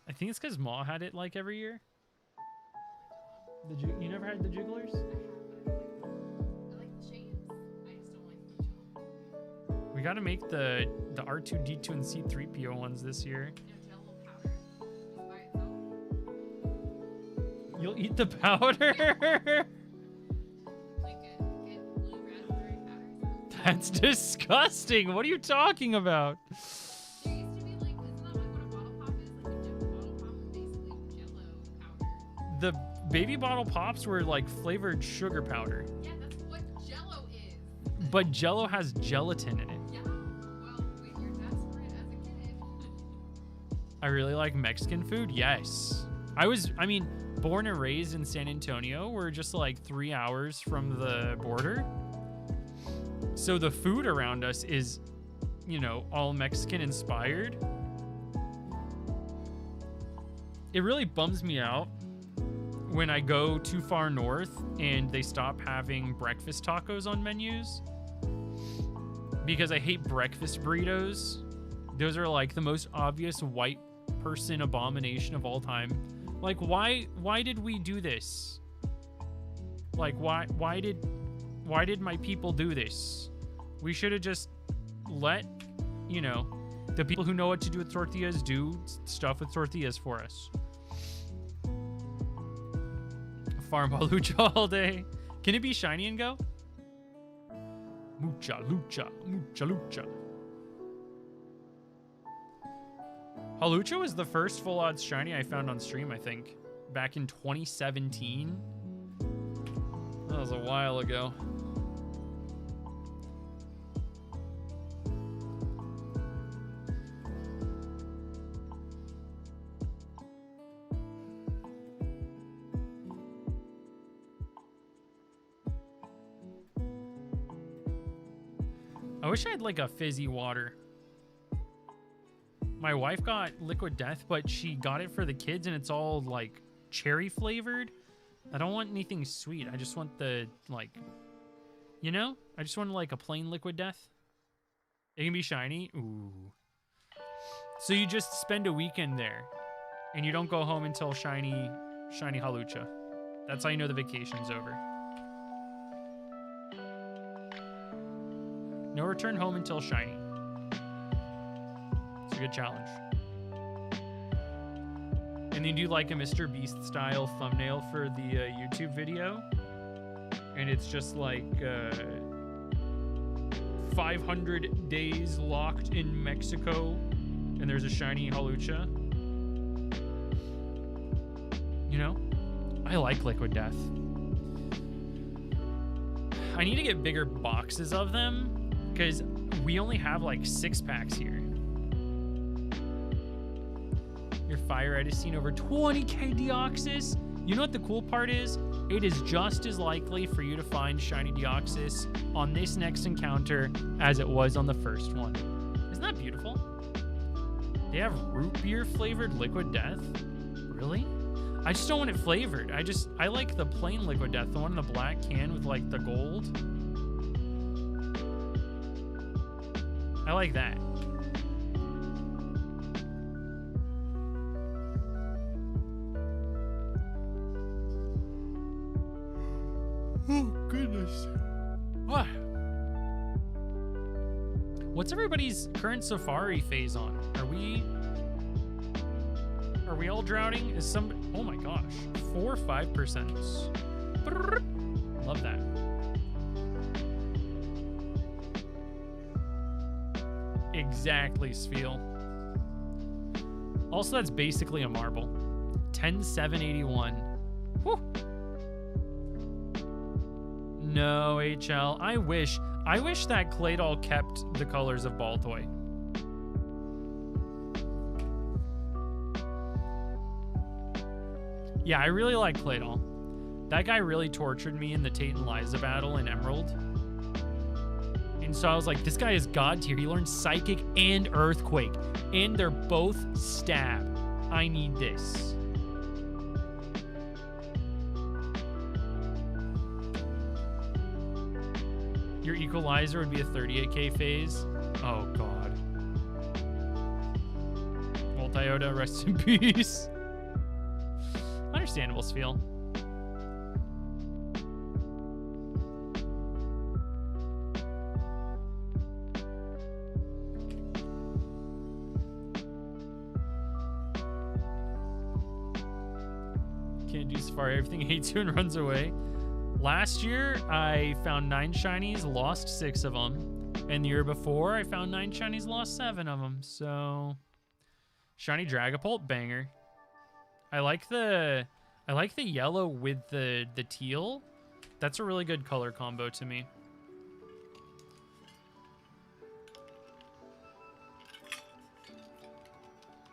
Speaker 2: I think it's because Ma had it like every year. You never had the Jigglers?
Speaker 4: I like the shapes. I just don't like the Jell-O.
Speaker 2: We got to make the R2D2 and C3PO ones this year.
Speaker 4: Jell-O powder just by itself.
Speaker 2: You'll eat the powder?
Speaker 4: Like get blue raspberry powder.
Speaker 2: That's disgusting. What are you talking about?
Speaker 4: There used to be like, isn't that like what a bottle pop is? Like a bottle pop is basically Jell-O powder.
Speaker 2: The baby bottle pops were like flavored sugar powder.
Speaker 4: Yeah, that's what Jell-O is.
Speaker 2: But Jell-O has gelatin in it.
Speaker 4: Yeah. Well, we were desperate as a kid.
Speaker 2: I really like Mexican food. Yes. Born and raised in San Antonio. We're just like 3 hours from the border. So the food around us is, all Mexican inspired. It really bums me out when I go too far north and they stop having breakfast tacos on menus, because I hate breakfast burritos. Those are like the most obvious white person abomination of all time. Like, why did we do this? Like, why did my people do this? We should have just let, the people who know what to do with tortillas do stuff with tortillas for us. Farm lucha all day. Can it be shiny and go? Mucha lucha, mucha lucha. Halucha was the first full odds shiny I found on stream, I think, back in 2017. That was a while ago. I wish I had like a fizzy water. My wife got Liquid Death, but she got it for the kids and it's all like cherry flavored. I don't want anything sweet. I just want the I just want like a plain Liquid Death. It can be shiny. Ooh. So you just spend a weekend there and you don't go home until shiny Halucha. That's how you know the vacation's over. No return home until shiny. It's a good challenge. And then do like a Mr. Beast style thumbnail for the YouTube video. And it's just like 500 days locked in Mexico. And there's a shiny Halucha. I like Liquid Death. I need to get bigger boxes of them because we only have like 6-packs here. Your fire red has seen over 20k Deoxys. You know what the cool part is? It is just as likely for you to find shiny Deoxys on this next encounter as it was on the first one. Isn't that beautiful? They have root beer flavored Liquid Death? Really? I just don't want it flavored. I like the plain Liquid Death, the one in the black can with like the gold. I like that. Oh, goodness. What? What's everybody's current safari phase on? Are we all drowning? Is some? Oh my gosh, 4 or 5%. Love that. Exactly, Sfeel. Also, that's basically a marble. 10,781. Whew. No, HL. I wish that Claydol kept the colors of Baltoy. Yeah, I really like Claydol. That guy really tortured me in the Tate and Liza battle in Emerald. And so I was like, this guy is god tier. He learned Psychic and Earthquake. And they're both stab. I need this. Your Equalizer would be a 38k phase. Oh, God. Multiota, rest in peace. Understandable, Sfeel. Can't do Safari. Everything hates you and runs away. Last year, I found 9 shinies, lost 6 of them. And the year before, I found 9 shinies, lost 7 of them. So, shiny Dragapult, banger. I like the yellow with the teal. That's a really good color combo to me.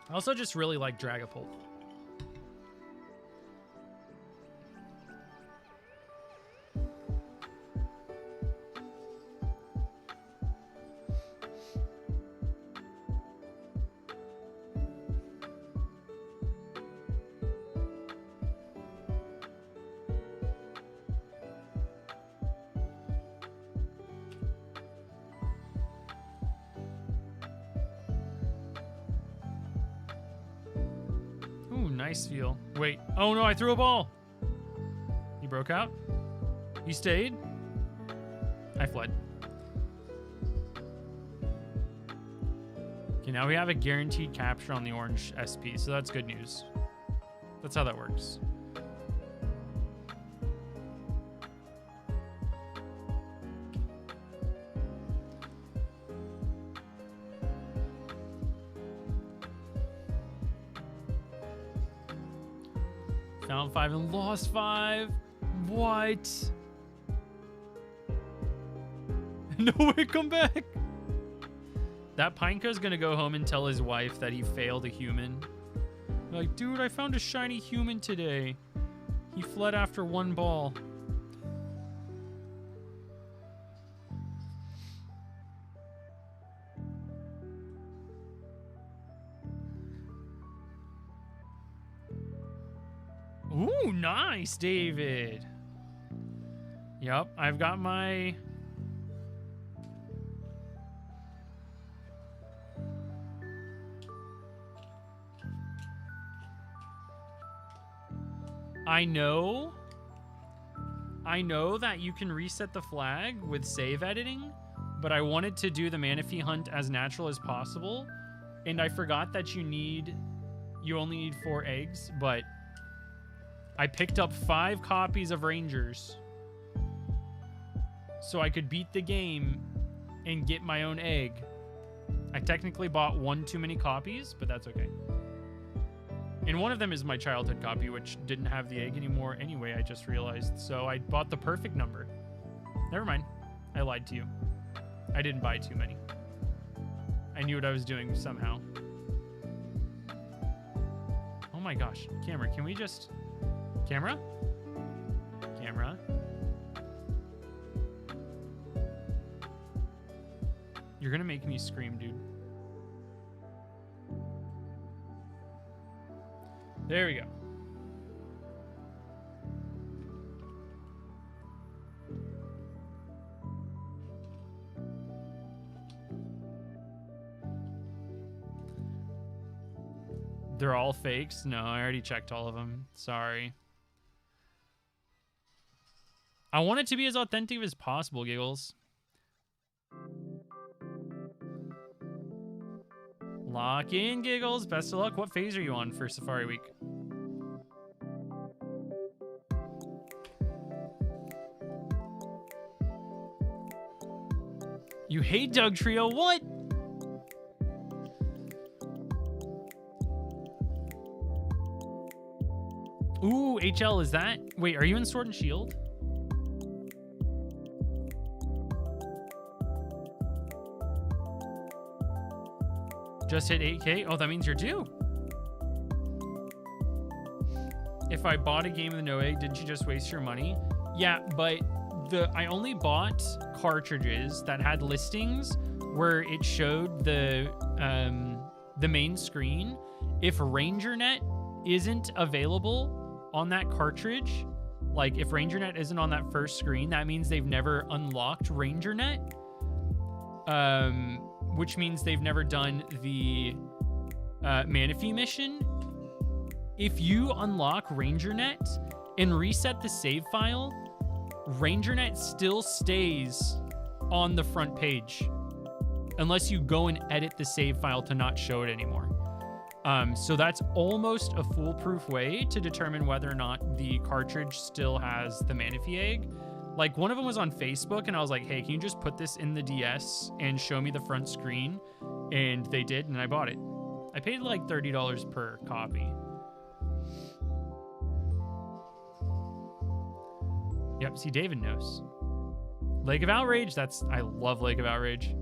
Speaker 2: I also just really like Dragapult. Nice feel. Wait. Oh no, I threw a ball. He broke out? You stayed? I fled. Okay, now we have a guaranteed capture on the orange SP, so that's good news. That's how that works. Found 5 and lost 5. What? No way, come back. That Pineco's gonna go home and tell his wife that he failed a human. Like, dude, I found a shiny human today. He fled after 1 ball. Ooh, nice, David. Yep, I've got my... I know that you can reset the flag with save editing, but I wanted to do the Manaphy hunt as natural as possible, and I forgot that you only need 4 eggs, but I picked up 5 copies of Rangers so I could beat the game and get my own egg. I technically bought 1 too many copies, but that's okay. And one of them is my childhood copy, which didn't have the egg anymore anyway, I just realized. So I bought the perfect number. Never mind. I lied to you. I didn't buy too many. I knew what I was doing somehow. Oh my gosh. Camera, can we just... Camera? Camera? You're gonna make me scream, dude. There we go. They're all fakes? No, I already checked all of them. Sorry. I want it to be as authentic as possible, Giggles. Lock in, Giggles. Best of luck. What phase are you on for Safari Week? You hate Doug Trio? What? Ooh, HL, is that? Wait, are you in Sword and Shield? Just hit 8K? Oh, that means you're due. If I bought a game with no egg, didn't you just waste your money? Yeah, but I only bought cartridges that had listings where it showed the main screen. If RangerNet isn't available on that cartridge, like if RangerNet isn't on that first screen, that means they've never unlocked RangerNet. Which means they've never done the Manaphy mission. If you unlock RangerNet and reset the save file, RangerNet still stays on the front page unless you go and edit the save file to not show it anymore. So that's almost a foolproof way to determine whether or not the cartridge still has the Manaphy egg. Like, one of them was on Facebook, and I was like, hey, can you just put this in the DS and show me the front screen? And they did, and I bought it. I paid like $30 per copy. Yep, see, David knows. Lake of Outrage, I love Lake of Outrage.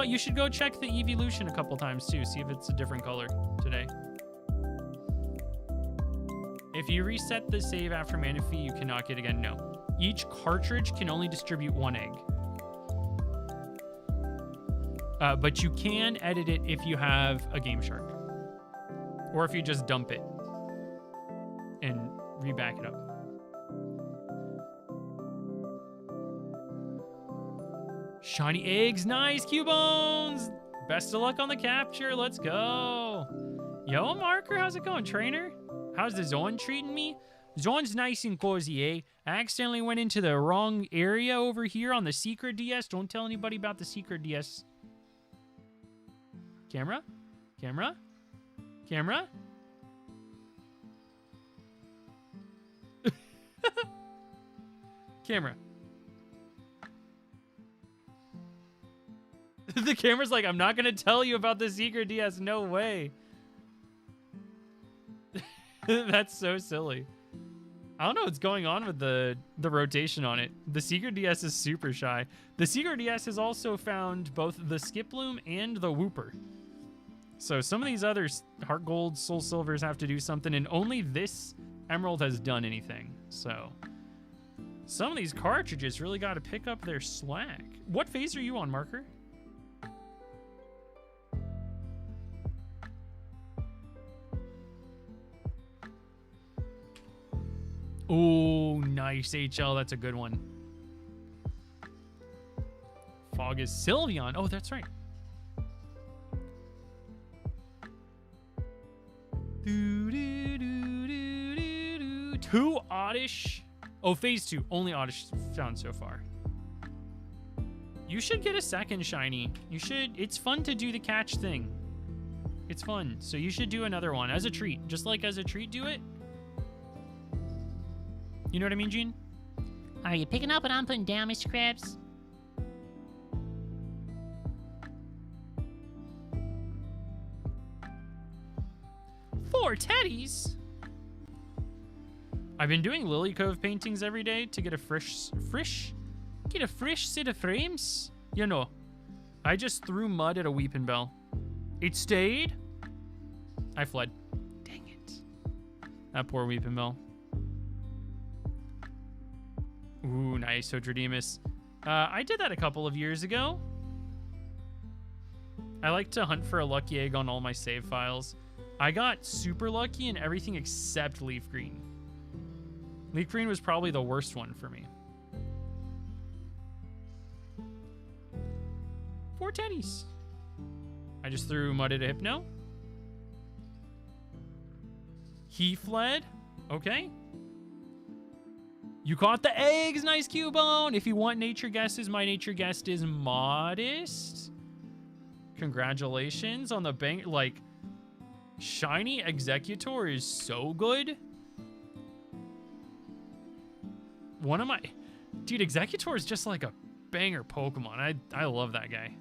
Speaker 2: You should go check the evolution a couple times, too. See if it's a different color today. If you reset the save after Manaphy, you cannot get again. No. Each cartridge can only distribute one egg. But you can edit it if you have a Game Shark. Or if you just dump it and reback it up. Shiny eggs, nice, Q-Bones! Best of luck on the capture, let's go! Yo, Marker, how's it going, trainer? How's the Zone treating me? Zone's nice and cozy, eh? I accidentally went into the wrong area over here on the secret DS. Don't tell anybody about the secret DS. Camera? Camera? Camera? Camera. The camera's like, I'm not going to tell you about the secret DS. No way. That's so silly. I don't know what's going on with the rotation on it. The Secret DS is super shy. The Secret DS has also found both the Skiploom and the Whooper. So some of these other Heart Gold, Soul Silvers have to do something, and only this Emerald has done anything. So some of these cartridges really got to pick up their slack. What phase are you on, Marker? Oh, nice, HL. That's a good one. Fog is Sylveon. Oh, that's right. Two Oddish. Oh, phase 2. Only Oddish found so far. You should get a second shiny. You should. It's fun to do the catch thing. It's fun. So you should do another one as a treat. Just like as a treat, do it. You know what I mean, Gene?
Speaker 3: Are you picking up what I'm putting down, Mr. Krabs?
Speaker 2: Four teddies? I've been doing Lily Cove paintings every day to get a fresh set of frames. You know, I just threw mud at a Weepin' Bell. It stayed. I fled. Dang it. That poor Weepin' Bell. Ooh, nice, Hodrodemus. I did that a couple of years ago. I like to hunt for a lucky egg on all my save files. I got super lucky in everything except Leaf Green. Leaf Green was probably the worst one for me. 4 teddies. I just threw mud at a Hypno. He fled. Okay. You caught the eggs. Nice, Cubone. If you want nature guesses, my nature guest is Modest. Congratulations on the bang. Like, shiny Executor is so good. One of my... Dude, Executor is just like a banger Pokemon. I love that guy.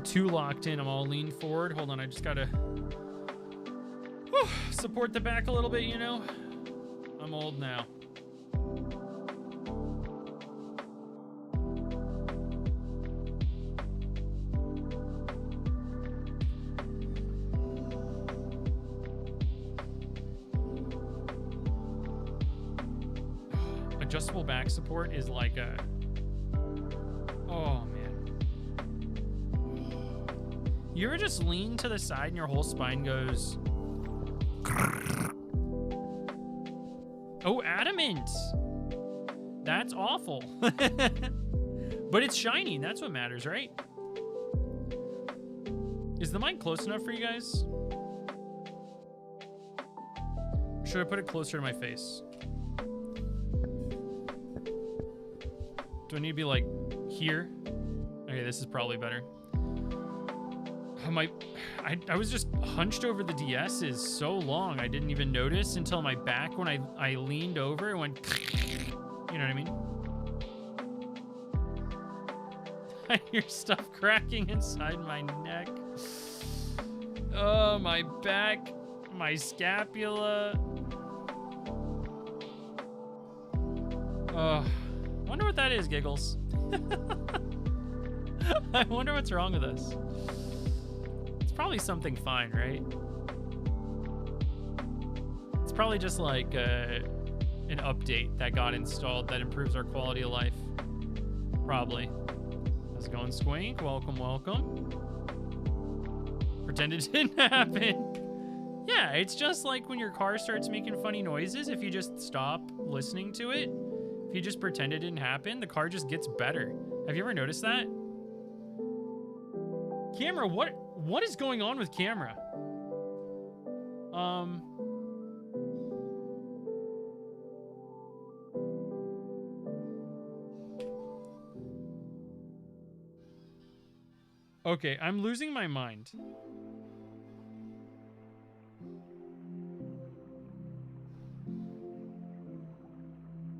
Speaker 2: Too locked in. I'm all lean forward. Hold on, I just gotta support the back a little bit, you know? I'm old now. Adjustable back support is like a... Oh, man. You ever just lean to the side and your whole spine goes... Oh, adamant! That's awful. But it's shiny, that's what matters, right? Is the mic close enough for you guys? Or should I put it closer to my face? Do I need to be like here? Okay, this is probably better. I was just hunched over the DS is so long I didn't even notice until my back when I leaned over and went, you know what I mean? I hear stuff cracking inside my neck. Oh, my back, my scapula. Oh, wonder what that is, Giggles. I wonder what's wrong with us. Probably something fine, right? It's probably just like an update that got installed that improves our quality of life. Probably. How's it going, Squink? Welcome, welcome. Pretend it didn't happen. Yeah, it's just like when your car starts making funny noises. If you just stop listening to it, if you just pretend it didn't happen, the car just gets better. Have you ever noticed that? Camera, what is going on with camera? Okay, I'm losing my mind.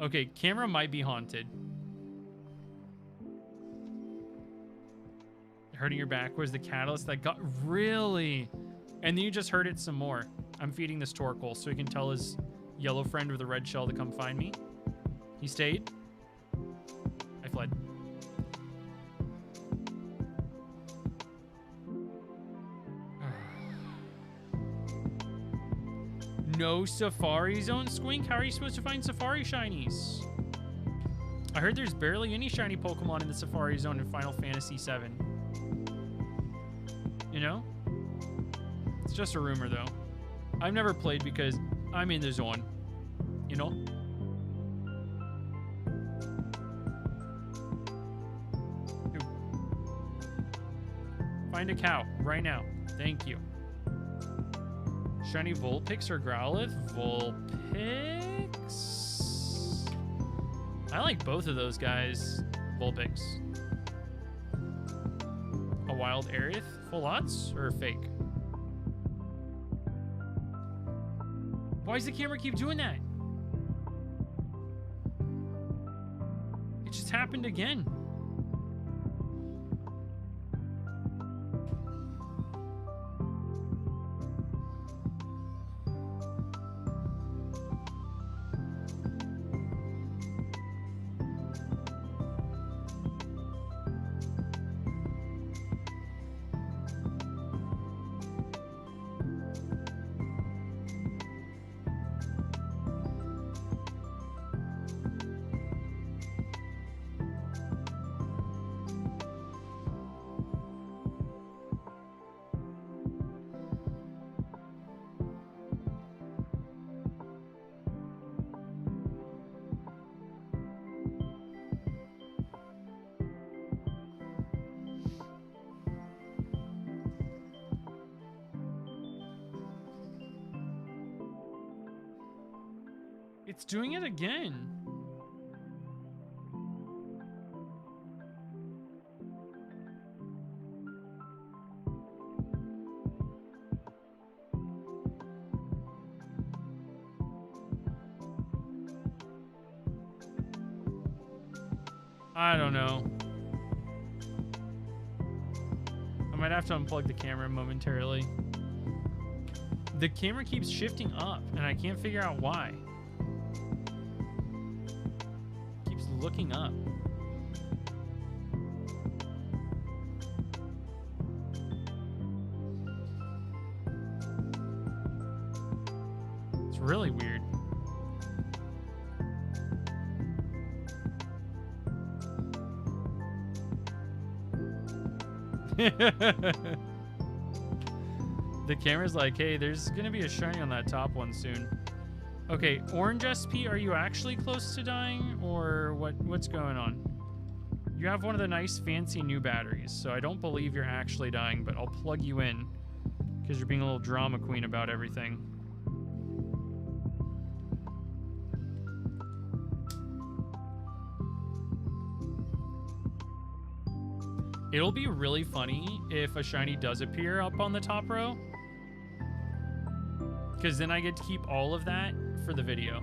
Speaker 2: Okay, camera might be haunted. Hurting your back was the catalyst that got... Really? And then you just hurt it some more. I'm feeding this Torkoal so he can tell his yellow friend with a red shell to come find me. He stayed. I fled. No Safari Zone, Squink? How are you supposed to find Safari shinies? I heard there's barely any shiny Pokemon in the Safari Zone in Final Fantasy VII. You know? It's just a rumor, though. I've never played because I'm in the zone. You know? Find a cow right now. Thank you. Shiny Vulpix or Growlithe? Vulpix? I like both of those guys. Vulpix. A wild Aerith? Full odds or fake? Why does the camera keep doing that? happened again. It's doing it again. I don't know. I might have to unplug the camera momentarily. The camera keeps shifting up, and I can't figure out why. Keeps looking up. It's really weird. The camera's like, hey, there's gonna be a shiny on that top one soon. Okay, Orange SP, are you actually close to dying, or what's going on? You have one of the nice fancy new batteries, so I don't believe you're actually dying, but I'll plug you in because you're being a little drama queen about everything. It'll be really funny if a shiny does appear up on the top row, because then I get to keep all of that for the video.